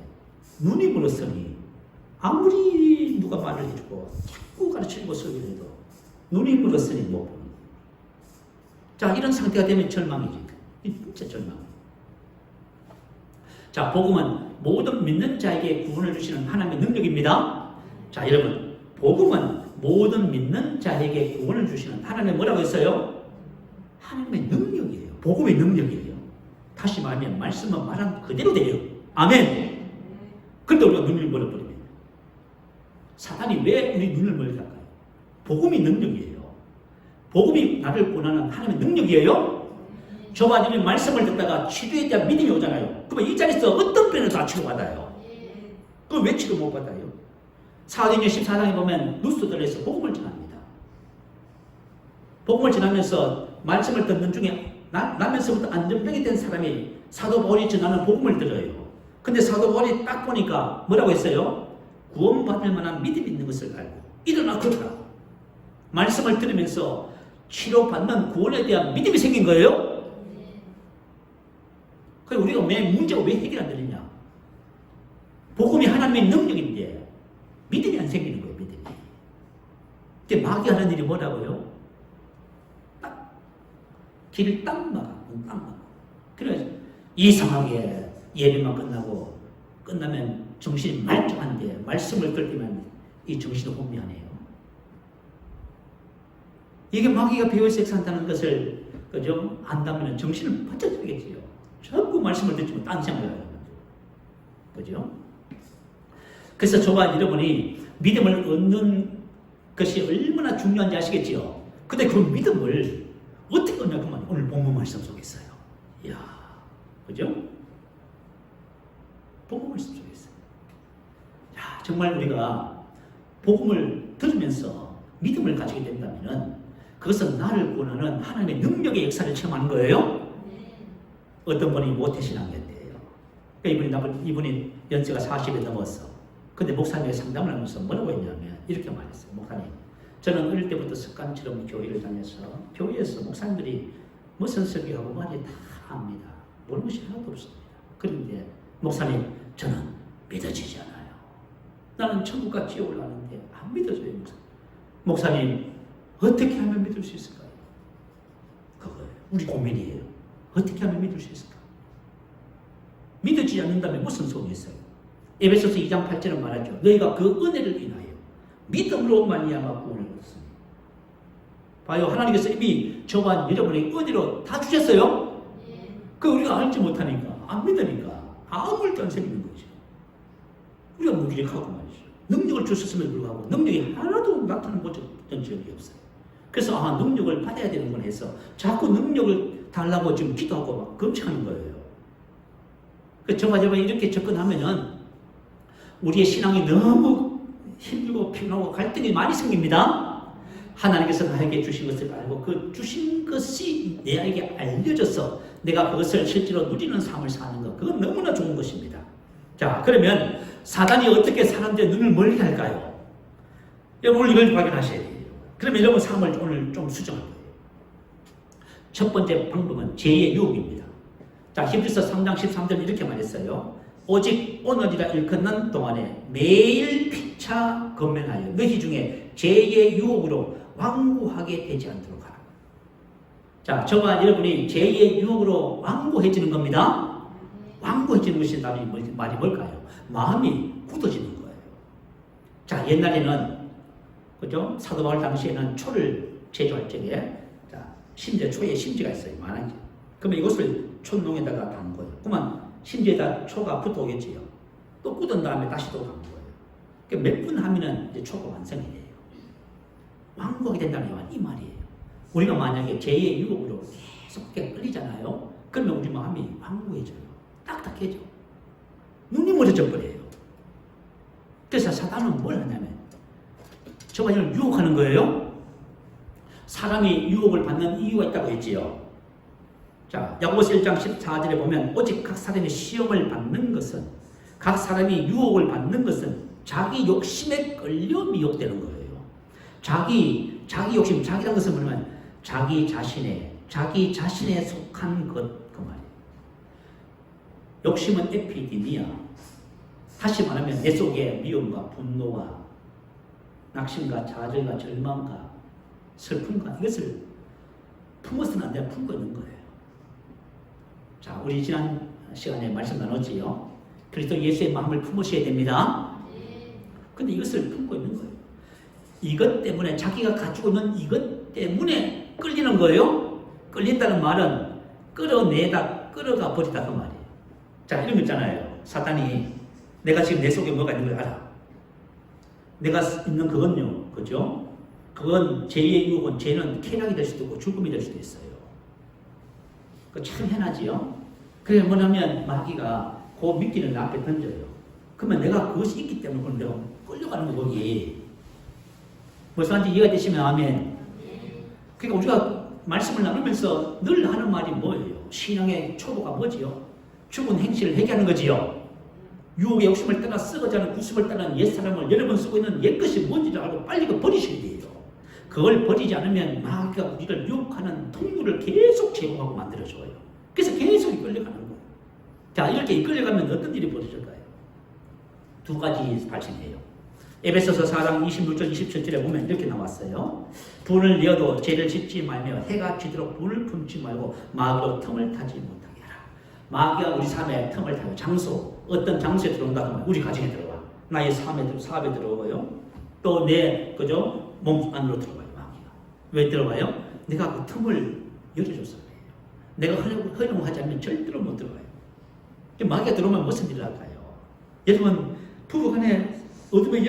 Speaker 1: 눈이 멀었으니 아무리 누가 말을 해주고 자꾸 가르치고 설교를 해도 눈이 멀었으니 못 보는 거예요. 자, 이런 상태가 되면 절망이지. 진짜 절망. 자, 복음은 모든 믿는 자에게 구원을 주시는 하나님의 능력입니다. 자, 여러분, 복음은 모든 믿는 자에게 구원을 주시는 하나님의 뭐라고 했어요? 하나님의 능력이에요. 복음의 능력이에요. 다시 말하면 말씀은 말한 그대로 돼요. 아멘. 그런데 우리가 눈을 멀어버리면 사탄이 왜 우리 눈을 멀게 할까요? 복음이 능력이에요. 복음이 나를 구원하는 하나님의 능력이에요. 저와 여러분이 말씀을 듣다가 치료에 대한 믿음이 오잖아요. 그러면 이 자리에서 어떤 병을 다 치료받아요? 그럼 왜 치료 못 받아요? 사도행전 14장에 보면 누스들에서 복음을 전합니다. 복음을 전하면서 말씀을 듣는 중에 나면서부터 안전병이 된 사람이 사도 바울이 전하는 복음을 들어요. 근데 사도 바울이 딱 보니까 뭐라고 했어요? 구원받을 만한 믿음이 있는 것을 알고 일어나 걷더라고. 말씀을 들으면서 치료받는 구원에 대한 믿음이 생긴 거예요. 그래서 우리가 왜 문제가 왜 해결 안 되느냐? 복음이 하나님의 능력인데 믿음이 안 생기는 거예요. 믿음이. 근데 마귀 하는 일이 뭐라고요? 길을 딱 막아. 그래서 이상하게 예배만 끝나면 정신이 말짱한데 말씀을 들으면 이 정신이 혼미하네요. 이게 마귀가 배워서 산다는 것을 그죠? 안다면 정신을 번쩍 들겠지요. 자꾸 말씀을 듣지만 딴 생각을 하는 거죠. 그죠? 그래서 저와 여러분이 믿음을 얻는 것이 얼마나 중요한지 아시겠지요? 근데 그 믿음을 어떻게 얻냐 그만 오늘 본문 말씀 속에 있어요. 이야, 그죠? 본문 말씀 속에 있어요. 야, 정말 우리가 복음을 들으면서 믿음을 가지게 된다면은 그것은 나를 구원하는 하나님의 능력의 역사를 체험하는 거예요. 어떤 분이 모태신앙이었대요. 이분이 연세가 40에 넘었어. 근데 목사님에게 상담을 하면서 뭐라고 했냐면 이렇게 말했어요. 목사님, 저는 어릴 때부터 습관처럼 교회를 다녀서 교회에서 목사님들이 무슨 설교하고 말이 다 합니다. 모르는 것이 하나도 없습니다. 그런데 목사님, 저는 믿어지지 않아요. 나는 천국과 지옥을 가는데 안 믿어져요. 목사님, 어떻게 하면 믿을 수 있을까요? 그거예요. 우리 고민이에요. 어떻게 하면 믿을 수 있을까? 믿어지지 않는다면 무슨 소용이 있어요? 에베소서 2장 8절은 말하죠. 너희가 그 은혜를 인하여 믿음으로 말미암아 구원을 얻었으니. 봐요. 하나님께서 이미 저와 여러분의 은혜로 다 주셨어요. 그 우리가 알지 못하니까 안 믿으니까 아무 일도 안 생기는 거죠. 우리가 무기력하고 말이죠. 능력을 주셨음에도 불구하고 능력이 하나도 나타난 적이 없어요. 그래서 능력을 받아야 되는 걸 해서 자꾸 능력을 달라고 지금 기도하고 막 검색하는 거예요. 그래서 저와 여러분이 이렇게 접근하면은 우리의 신앙이 너무 힘들고 피곤하고 갈등이 많이 생깁니다. 하나님께서 나에게 주신 것을 알고 그 주신 것이 내에게 알려져서 내가 그것을 실제로 누리는 삶을 사는 것, 그건 너무나 좋은 것입니다. 자, 그러면 사단이 어떻게 사람들의 눈을 멀게 할까요? 여러분 이걸 확인하셔야 돼요. 그러면 여러분 삶을 오늘 좀 수정할 거예요. 첫 번째 방법은 죄의 유혹입니다. 자, 히브리서 3장 13절 이렇게 말했어요. 오직 오늘이라 일컫는 동안에 매일 피차 건면하여 너희 중에 죄의 유혹으로 완고하게 되지 않도록 하라. 자, 저와 여러분이 죄의 유혹으로 완고해지는 겁니다. 완고해지는 것이 말이 뭘까요? 마음이 굳어지는 거예요. 자, 옛날에는 그죠? 사도 바울 당시에는 초를 제조할 적에 자, 심지어 초에 심지가 있어요. 많은. 그러면 이것을 촛농에다가 담은 거예요. 그러면 심지에다 초가 붙어 오겠지요. 또 굳은 다음에 다시 또 담은 거예요. 그러니까 몇 분 하면은 이제 초가 완성이 돼요. 완고하게 된다는 이 말이에요. 우리가 만약에 죄의 유혹으로 계속 끌리잖아요. 그러면 우리 마음이 완고해져요. 딱딱해져. 눈이 멀어져 버려요. 그래서 사단은 뭘 하냐면 저가 이걸 유혹하는 거예요. 사람이 유혹을 받는 이유가 있다고 했지요. 자, 야고보서 1장 14절에 보면 오직 각 사람이 시험을 받는 것은 각 사람이 유혹을 받는 것은 자기 욕심에 끌려 미혹되는 거예요. 자기 욕심, 자기라는 것은 뭐냐면 자기 자신에 속한 것, 그 말이에요. 욕심은 에피디미아. 다시 말하면 내 속에 미움과 분노와 낙심과 좌절과 절망과 슬픔과 이것을 품어서는 안 되고 품고 있는 거예요. 자, 우리 지난 시간에 말씀 나눴지요. 그리스도 예수의 마음을 품으셔야 됩니다. 근데 이것을 품고 있는 거예요. 이것 때문에 자기가 가지고 있는 이것 때문에 끌리는 거예요. 끌린다는 말은 끌어내다, 끌어가 버리다 그 말이에요. 자, 이런 거 있잖아요. 사탄이 내가 지금 내 속에 뭐가 있는 걸 알아. 내가 있는 그건요, 그죠? 그건 죄의 유혹은 죄는 쾌락이 될 수도 있고 죽음이 될 수도 있어요. 그 참 흔하지요. 그래 뭐냐면 마귀가 그 미끼를 내 앞에 던져요. 그러면 내가 그것이 있기 때문에 그건 내가 끌려가는 거 거기. 무슨 말인지 이해가 되시면 아멘. 그러니까 우리가 말씀을 나누면서 늘 하는 말이 뭐예요? 신앙의 초보가 뭐지요? 죽은 행실을 회개하는 거지요. 유혹의 욕심을 따라 썩어지는 구습을 따른 옛사람을 여러분 쓰고 있는 옛것이 뭔지를 알고 빨리 그 버리셔야 돼요. 그걸 버리지 않으면 마귀가 우리를 유혹하는 통로를 계속 제공하고 만들어줘요. 그래서 계속 이끌려가는 거예요. 자, 이렇게 이끌려가면 어떤 일이 벌어질까요? 두 가지 발생해요. 에베소서 4장 26절 27절에 보면 이렇게 나왔어요. 분을 내어도 죄를 짓지 말며 해가 지도록 분을 품지 말고 마귀로 틈을 타지 못하게 하라. 마귀가 우리 삶에 틈을 타요. 장소, 어떤 장소에 들어온다 하면 우리 가정에 들어와. 나의 사업에 들어오고요. 또 내 그죠? 몸 안으로 들어와요. 마귀가. 왜 들어와요? 내가 그 틈을 열어줘서 그래요. 내가 허용하지 않으면 절대로 못 들어가요. 마귀가 들어오면 무슨 일을 할까요? 여러분 부부간에 어둠의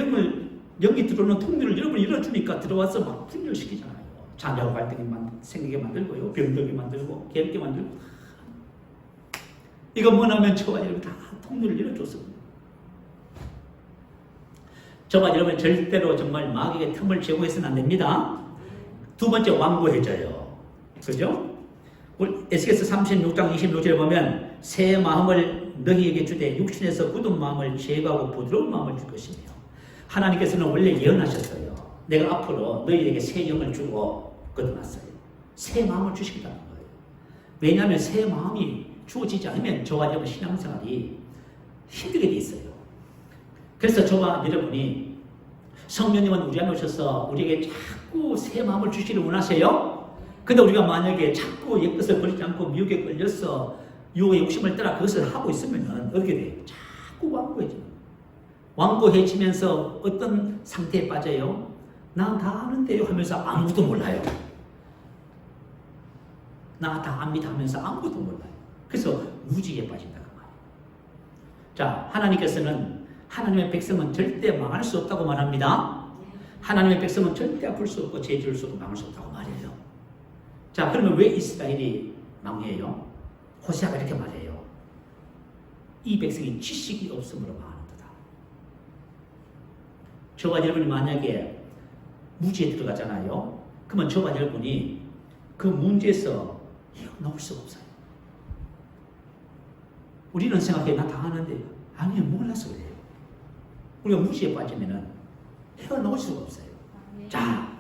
Speaker 1: 영이 들어오는 통로를 여러분이 열어주니까 들어와서 막 분열시키잖아요. 자녀 갈등이 생기게 만들고요. 병들게 만들고 괴롭게 만들고. 이거 뭐냐면 저와 여러분 다 통로를 열어줬습니다. 저와 여러분 절대로 정말 마귀의 틈을 제공해서는 안 됩니다. 두 번째 완고해져요. 그죠? 에스겔서 36장 26절에 보면 새 마음을 너희에게 주되 육신에서 굳은 마음을 제거하고 부드러운 마음을 줄 것이며 하나님께서는 원래 예언하셨어요. 내가 앞으로 너희에게 새 영을 주고 거듭났어요. 새 마음을 주시겠다는 거예요. 왜냐하면 새 마음이 주어지지 않으면 저와 여러분 신앙생활이 힘들게 돼 있어요. 그래서 저와 여러분이 성령님은 우리 안에 오셔서 우리에게 자꾸 새 마음을 주시기를 원하세요. 근데 우리가 만약에 자꾸 옛것을 버리지 않고 미혹에 걸려서 유혹의 욕심을 따라 그것을 하고 있으면 어떻게 돼요? 자꾸 완고해져요. 완고해지면서 어떤 상태에 빠져요? 나 다 아는데요 하면서 아무도 몰라요. 나 다 압니다 하면서 아무도 몰라요. 그래서 무지에 빠진다 그 말이에요. 자, 하나님께서는 하나님의 백성은 절대 망할 수 없다고 말합니다. 하나님의 백성은 절대 아플 수 없고 죄 지을 수 없고 망할 수 없다고 말해요. 자, 그러면 왜 이스라엘이 망해요? 호세아가 이렇게 말해요. 이 백성이 지식이 없음으로 망하는도다. 저와 여러분이 만약에 무지에 들어가잖아요. 그러면 저와 여러분이 그 문제에서 헤어나올 수가 없어요. 우리는 생각해 나 당하는데 아니요 몰라서 그래요. 우리가 무시에 빠지면은 헤어나올 수가 없어요. 자,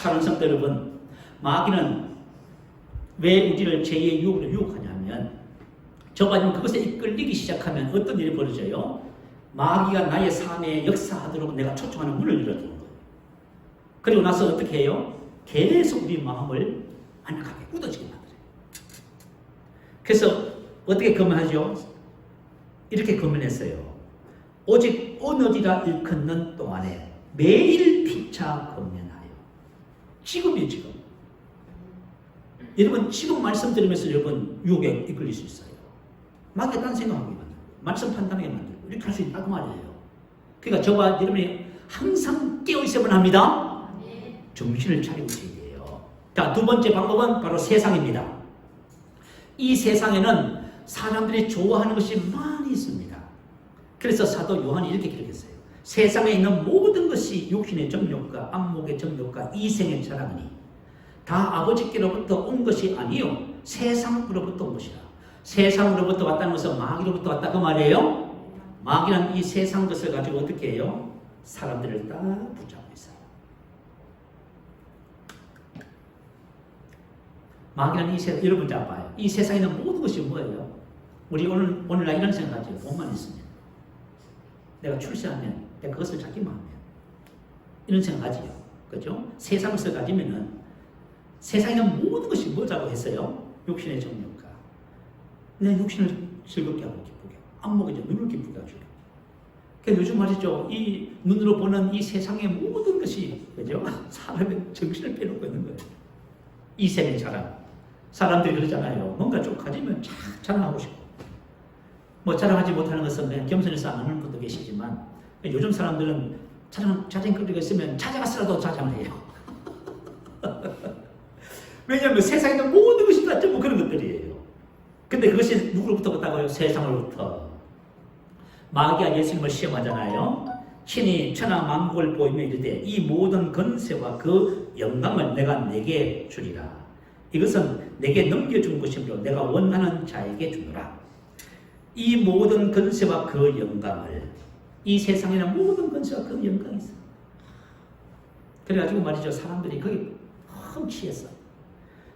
Speaker 1: 사랑하는 성도 여러분, 마귀는 왜 우리를 제2의 유혹으로 유혹하냐면 저가 그것에 이끌리기 시작하면 어떤 일이 벌어져요? 마귀가 나의 삶에 역사하도록 내가 초청하는 문을 열어주는 거예요. 그리고 나서 어떻게 해요? 계속 우리 마음을 안락하게 굳어지게 만들어요. 그래서 어떻게 검문하죠? 이렇게 검문했어요. 오직 오늘이라 일컫는 동안에 매일 피차 검면하여. 지금이에요, 지금. 여러분, 지금 말씀 들으면서 여러분 유혹에 이끌릴 수 있어요. 마귀가 딴 생각하게 만들고, 말씀 판단하게 만들고, 이렇게 할 수 있다고 말이에요. 그러니까 저와 여러분이 항상 깨어있어야만 합니다. 정신을 차리고 있어야 돼요. 자, 두 번째 방법은 바로 세상입니다. 이 세상에는 사람들이 좋아하는 것이 많이 있습니다. 그래서 사도 요한이 이렇게 기록했어요. 세상에 있는 모든 것이 육신의 정욕과 안목의 정욕과 이생의 자랑이니 다 아버지께로부터 온 것이 아니요 세상으로부터 온 것이라. 세상으로부터 왔다는 것은 마귀로부터 왔다 그 말이에요. 마귀는 이 세상 것을 가지고 어떻게 해요? 사람들을 다 붙잡고 있어요. 마귀는 이 세상, 여러분 잘 봐요. 이 세상에 있는 모든 것이 뭐예요? 우리 오늘날 이런 생각하죠. 돈만 있으면, 내가 출세하면, 내가 그것을 찾기만 하면, 이런 생각하지요. 그죠? 세상 것을 가지면은 세상에 있는 모든 것이 뭐라고 했어요? 육신의 정욕과 내 육신을 즐겁게 하고 기쁘게 하고 안목이죠. 눈을 기쁘게 하죠. 그러니까 요즘 말이죠. 이 눈으로 보는 이 세상의 모든 것이 그죠? 사람의 정신을 빼놓고 있는 거예요. 이생의 자랑. 사람들이 그러잖아요. 뭔가 좀 가지면 쫙 자랑하고 싶고 뭐 자랑하지 못하는 것은 그냥 겸손해서 안 하는 분도 계시지만 요즘 사람들은 자랑거리가 있으면 찾아가서라도 자랑을 해요. 왜냐하면 세상에 있는 모든 것이 다 전부 그런 것들이에요. 근데 그것이 누구로부터 왔다고요? 세상으로부터. 마귀가 예수님을 시험하잖아요. 친히 천하 만국을 보이며 이르되 이 모든 권세와 그 영광을 내가 내게 주리라. 이것은 내게 넘겨준 것이므로 내가 원하는 자에게 주노라. 이 모든 권세와 그 영광을, 이 세상에는 모든 권세와 그 영광이 있어. 그래가지고 말이죠. 사람들이 거기 험취했어.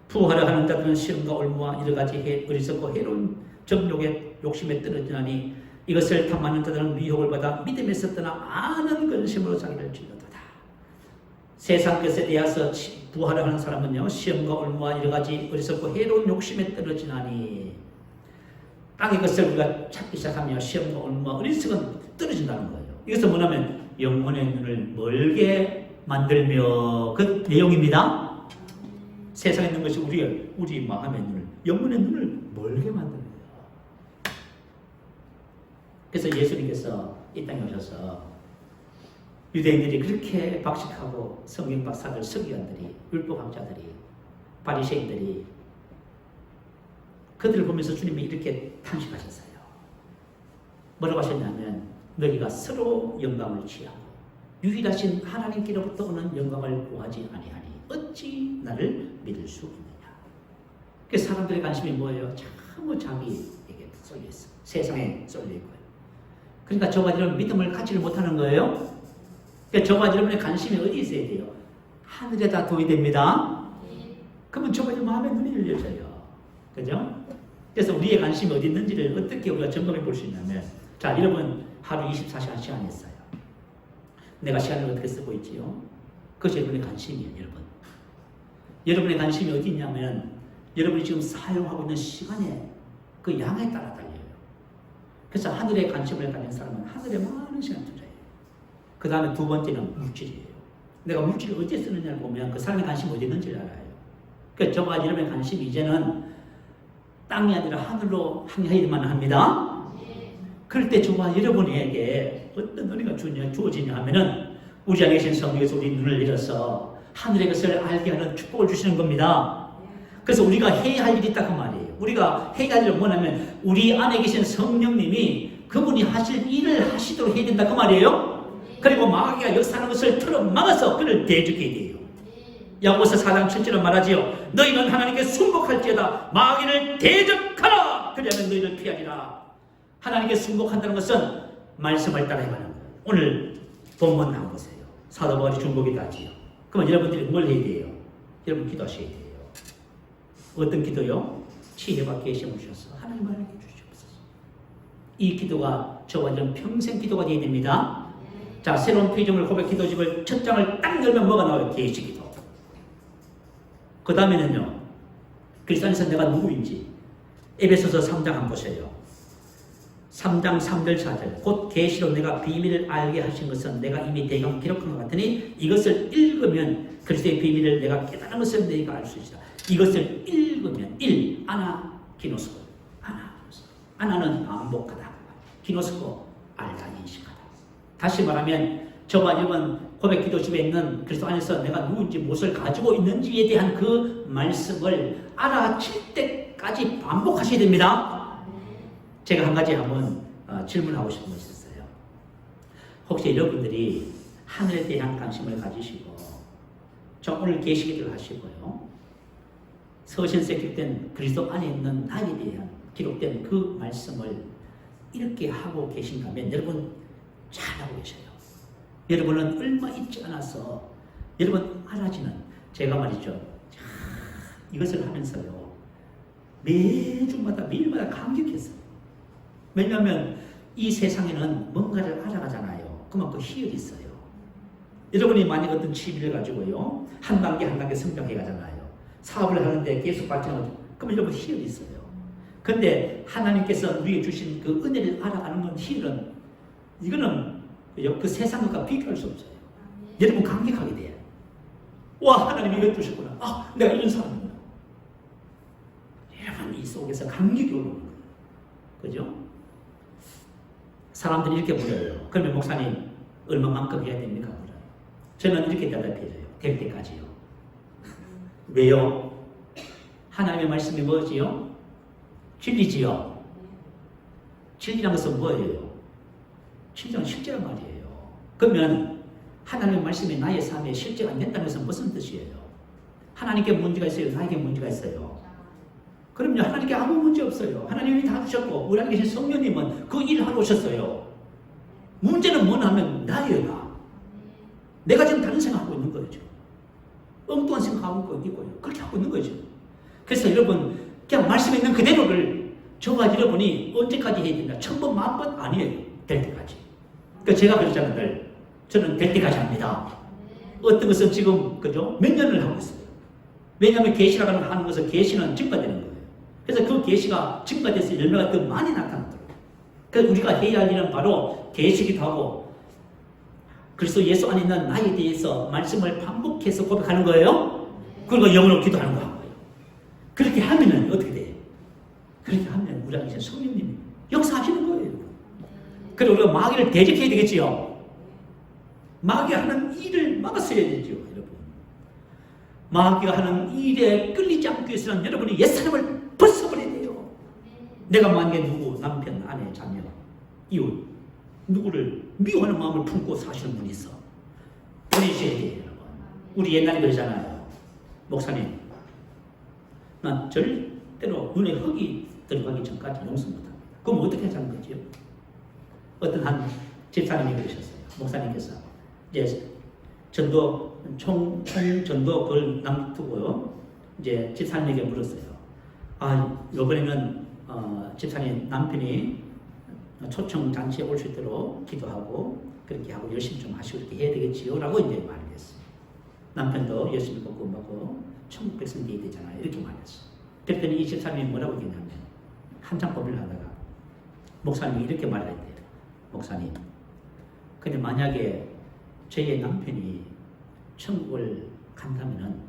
Speaker 1: 부하려 하는 자들은 시험과 올무와 여러 가지 어리석고 해로운 정욕의 욕심에 떨어지나니 이것을 탐하는 자들은 미혹을 받아 믿음에서 떠나 아는 근심으로 자기를 찔러도다. 세상 것에 대해서 부하려 하는 사람은요, 시험과 올무와 여러 가지 어리석고 해로운 욕심에 떨어지나니, 땅의 것을 우리가 찾기 시작하며 시험과 올무와 어리석은 떨어진다는 거예요. 이것은 뭐냐면 영혼의 눈을 멀게 만들며, 그 내용입니다. 세상에 있는 것이 우리 마음의 눈을, 영혼의 눈을 멀게 만드는 거예요. 그래서 예수님께서 이 땅에 오셔서 유대인들이 그렇게 박식하고 성경 박사들, 서기관들이, 율법학자들이, 바리새인들이 그들을 보면서 주님이 이렇게 탄식하셨어요. 뭐라고 하셨냐면 너희가 서로 영광을 취하고 유일하신 하나님께로부터 오는 영광을 구하지 아니하니 어찌 나를 믿을 수 있느냐. 그래서 사람들의 관심이 뭐예요? 전부 자기에게 쏠려있어. 세상에 쏠려있고요. 그러니까 저와 여러분 믿음을 갖지를 못하는 거예요. 그러니까 저와 여러분의 관심이 어디에 있어야 돼요? 하늘에다 둬야 됩니다. 그러면 저와 여러분 마음의 눈이 열려져요. 그죠? 그래서 우리의 관심이 어디 있는지를 어떻게 우리가 점검해 볼 수 있냐면, 자, 여러분 하루 24시간 시간이 있어요. 내가 시간을 어떻게 쓰고 있지요? 그것이 여러분의 관심이에요, 여러분. 여러분의 관심이 어디 있냐면 여러분이 지금 사용하고 있는 시간의 그 양에 따라 달려요. 그래서 하늘에 관심을 가진 사람은 하늘에 많은 시간을 투자해요. 그 다음에 두 번째는 물질이에요. 내가 물질을 어디에 쓰느냐를 보면 그 사람의 관심이 어디 있는지를 알아요. 그러니까 저와 여러분의 관심이 이제는 땅이 아니라 하늘로 향해야만 합니다. 그럴 때 저와 여러분에게 어떤 은혜가 주어지냐 하면은 우리 안에 계신 성령께서 우리 눈을 열어서 하늘의 것을 알게 하는 축복을 주시는 겁니다. 그래서 우리가 해야 할 일이 있다고 말이에요. 우리가 해야 할 일은 뭐냐면 우리 안에 계신 성령님이 그분이 하실 일을 하시도록 해야 된다 그 말이에요. 그리고 마귀가 역사하는 것을 틀어막아서 그를 대적해야 돼요. 야고보서 4장 7절은 말하지요. 너희는 하나님께 순복할지어다 마귀를 대적하라. 그리하면 너희를 피하리라. 하나님께 순복한다는 것은 말씀을 따라야 하는 거예요. 오늘 본문 나온 보세요. 사도 바울이 중복이다 하지요. 그러면 여러분들이 뭘 해야 돼요? 여러분 기도하셔야 돼요. 어떤 기도요? 지혜와 계시를 주셔서 하나님 말을 해주시옵소서. 이 기도가 저와 여러분 평생 기도가 되어야 됩니다. 자, 새로운 피조물 고백 기도집을 첫 장을 딱 열면 뭐가 나와요? 계시 기도. 그 다음에는요, 그리스도 안에서 내가 누구인지 에베소서 3장 한번 보세요. 3장 3절 4절 곧 계시로 내가 비밀을 알게 하신 것은 내가 이미 대강 기록한 것 같으니 이것을 읽으면 그리스도의 비밀을 내가 깨달은 것을 너희가 알 수 있으라. 이것을 읽으면 아나 기노스코 아나는 반복하다, 기노스코 알다 인식하다. 다시 말하면 저와 여러분 고백 기도집에 있는 그리스도 안에서 내가 누구인지 무엇을 가지고 있는지에 대한 그 말씀을 알아챌 때까지 반복하셔야 됩니다. 제가 한 가지 한번 질문하고 싶은 것이 있어요. 혹시 여러분들이 하늘에 대한 관심을 가지시고 저 오늘 계시기를 하시고요, 서신서에 기록된 그리스도 안에 있는 나에 대한 기록된 그 말씀을 이렇게 하고 계신다면 여러분 잘하고 계셔요. 여러분은 얼마 있지 않아서 여러분 알아지는, 제가 말이죠, 이것을 하면서요 매주마다 매일마다 감격했어요. 왜냐하면 이 세상에는 뭔가를 알아가잖아요. 그만큼 희열이 있어요. 여러분이 만약 어떤 취미를 가지고요 한 단계 한 단계 성장해 가잖아요. 사업을 하는데 계속 발전하고, 그러면 여러분 희열이 있어요. 근데 하나님께서 우리에게 주신 그 은혜를 알아가는 건 희열은, 이거는 그 세상과 비교할 수 없어요. 여러분 감격하게 돼요. 와, 하나님이 이거 주셨구나. 아, 내가 이런 사람이구나. 여러분 이 속에서 감격이 오는 거예요. 그죠? 사람들이 이렇게 물어요. 그러면 목사님 얼마만큼 해야 됩니까? 물어요. 저는 이렇게 대답해줘요. 될 때까지요. 왜요? 하나님의 말씀이 뭐지요? 진리지요. 진리란 것은 뭐예요? 진리는 실제란 말이에요. 그러면 하나님의 말씀이 나의 삶에 실제가 안 된다는 것은 무슨 뜻이에요? 하나님께 문제가 있어요? 나에게 문제가 있어요? 그럼요, 하나님께 아무 문제 없어요. 하나님이 다 주셨고 우리 안에 계신 성령님은 그 일을 하러 오셨어요. 문제는 뭐냐면 나예요, 나. 내가 지금 다른 생각하고 있는 거죠. 엉뚱한 생각하고 있고요. 그렇게 하고 있는 거죠. 그래서 여러분 그냥 말씀에 있는 그대로를 저와 여러분이 언제까지 해야 된다? 1000번, 10,000번 아니에요. 될 때까지. 그러니까 제가 그랬잖아요. 저는 될 때까지 합니다. 어떤 것은 지금 그죠? 몇 년을 하고 있어요. 왜냐하면 계시라고 하는 것은 계시는 증가되는 거예요. 그래서 그 계시가 증가돼서 열매가 더 많이 나타나더라고요. 그래서 우리가 해야 할 일은 바로 계시기도 하고 그리스도 예수 안에 있는 나에 대해서 말씀을 반복해서 고백하는 거예요. 그리고 영으로 기도하는 거예요. 그렇게 하면은 어떻게 돼요? 그렇게 하면 우리 안에 계신 성령님이 역사하시는 거예요. 그리고 우리가 마귀를 대적해야 되겠지요. 마귀가 하는 일을 막았어야 되죠, 여러분. 마귀가 하는 일에 끌리지 않기 위해서는 여러분이 옛사람을 벗어버려야 돼요. 내가 만약에 누구, 남편, 아내, 자녀, 이웃, 누구를 미워하는 마음을 품고 사시는 분이 있어. 보내주셔야 돼요, 여러분. 우리 옛날에 그러잖아요. 목사님, 난 절대로 눈에 흙이 들어가기 전까지 용서 못합니다. 그럼 어떻게 하자는 거지요? 어떤 한 집사님이 그러셨어요. 목사님께서 이제 전도 총 전도 그걸 남두고요. 이제 집사님에게 물었어요. 아, 이번에는 집사님 남편이 초청 잔치에 올 수 있도록 기도하고 그렇게 하고 열심히 좀 하시고 이렇게 해야 되겠지요라고 이제 말을 했어요. 남편도 열심히 공부하고 천국 백성 돼야 되잖아요. 이렇게 말했어요. 그랬더니 이 집사님이 뭐라고 했냐면 한참 고민을 하다가 목사님이 이렇게 말을 했대요. 목사님, 근데 만약에 저의 남편이 천국을 간다면은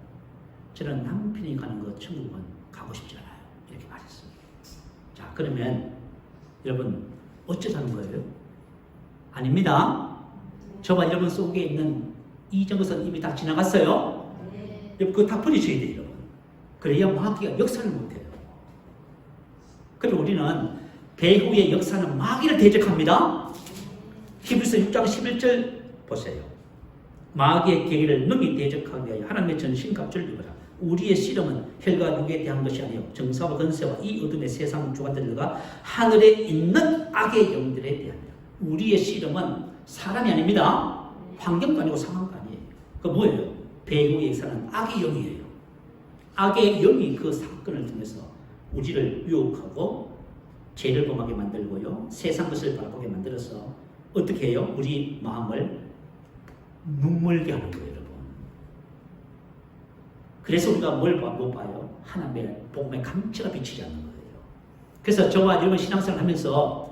Speaker 1: 저는 남편이 가는 그 천국은 가고 싶지 않아요. 이렇게 말했어요. 자, 그러면 여러분 어쩌자는 거예요? 아닙니다. 저와 여러분 속에 있는 이전 것은 이미 다 지나갔어요. 여러분 그거 다 버리셔야 돼요. 여러분. 그래야 마귀가 역사를 못해요. 그리고 우리는 배후의 역사는 마귀를 대적합니다. 히브리서 6장 11절 보세요. 마귀의 계기를 능히 대적하게 하여 하나님의 전신갑주를 입어라. 우리의 씨름은 혈과 육에 대한 것이 아니요 정사와 권세와 이 어둠의 세상 주관들과 하늘에 있는 악의 영들에 대하니라. 우리의 씨름은 사람이 아닙니다. 환경도 아니고 상황도 아니에요. 그 뭐예요? 배후에 역사는 악의 영이에요. 악의 영이 그 사건을 통해서 우리를 유혹하고 죄를 범하게 만들고요, 세상 것을 바라보게 만들어서 어떻게 해요? 우리 마음을 눈물게 하는 거예요, 여러분. 그래서 우리가 뭘 못 봐요? 하나님의 복음의 감치가 비치지 않는 거예요. 그래서 저와 여러분 신앙생활 하면서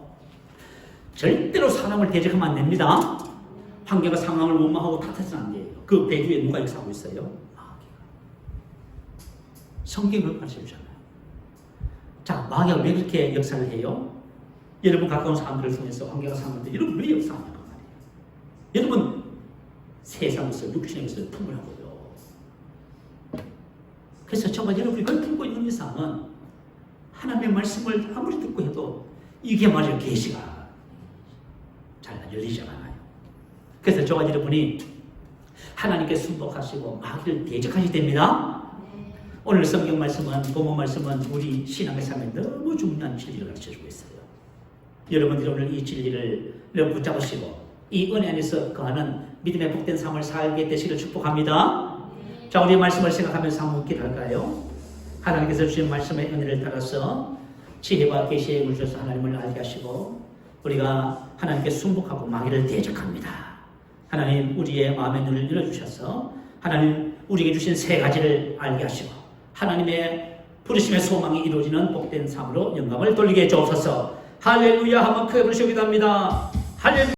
Speaker 1: 절대로 사람을 대적하면 안 됩니다. 환경과 상황을 원망하고 탓해서는 안 돼요. 그 배후에 누가 역사하고 있어요? 마귀가. 성경을 가르쳐주잖아요. 자, 마귀가 왜 그렇게 역사를 해요? 여러분 가까운 사람들을 통해서 환경과 상황들 여러분 왜 역사하냐고 말이에요. 여러분 세상에서 육신의 것을 품으라고요. 그래서 정말 여러분이 그걸 품고 있는 이상은 하나님의 말씀을 아무리 듣고 해도 이게 말이에요. 계시가 잘 열리지 않아요. 그래서 저와 여러분이 하나님께 순복하시고 마귀를 대적하셔야 됩니다. 오늘 성경 말씀은, 본문 말씀은 우리 신앙의 삶에 너무 중요한 진리를 가르쳐주고 있어요. 여러분들이 오늘 이 진리를 붙잡으시고 이 은혜 안에서 거하는 믿음의 복된 삶을 살게 되시기를 축복합니다. 자, 우리 말씀을 생각하면서 한번 기도할까요? 하나님께서 주신 말씀의 은혜를 따라서 지혜와 계시의 물을 주셔서 하나님을 알게 하시고 우리가 하나님께 순복하고 마귀를 대적합니다. 하나님 우리의 마음의 눈을 열어주셔서 하나님 우리에게 주신 세 가지를 알게 하시고 하나님의 부르심의 소망이 이루어지는 복된 삶으로 영광을 돌리게 해 주옵소서. 할렐루야. 한번 크게 부르시기 바랍니다. 할렐루야.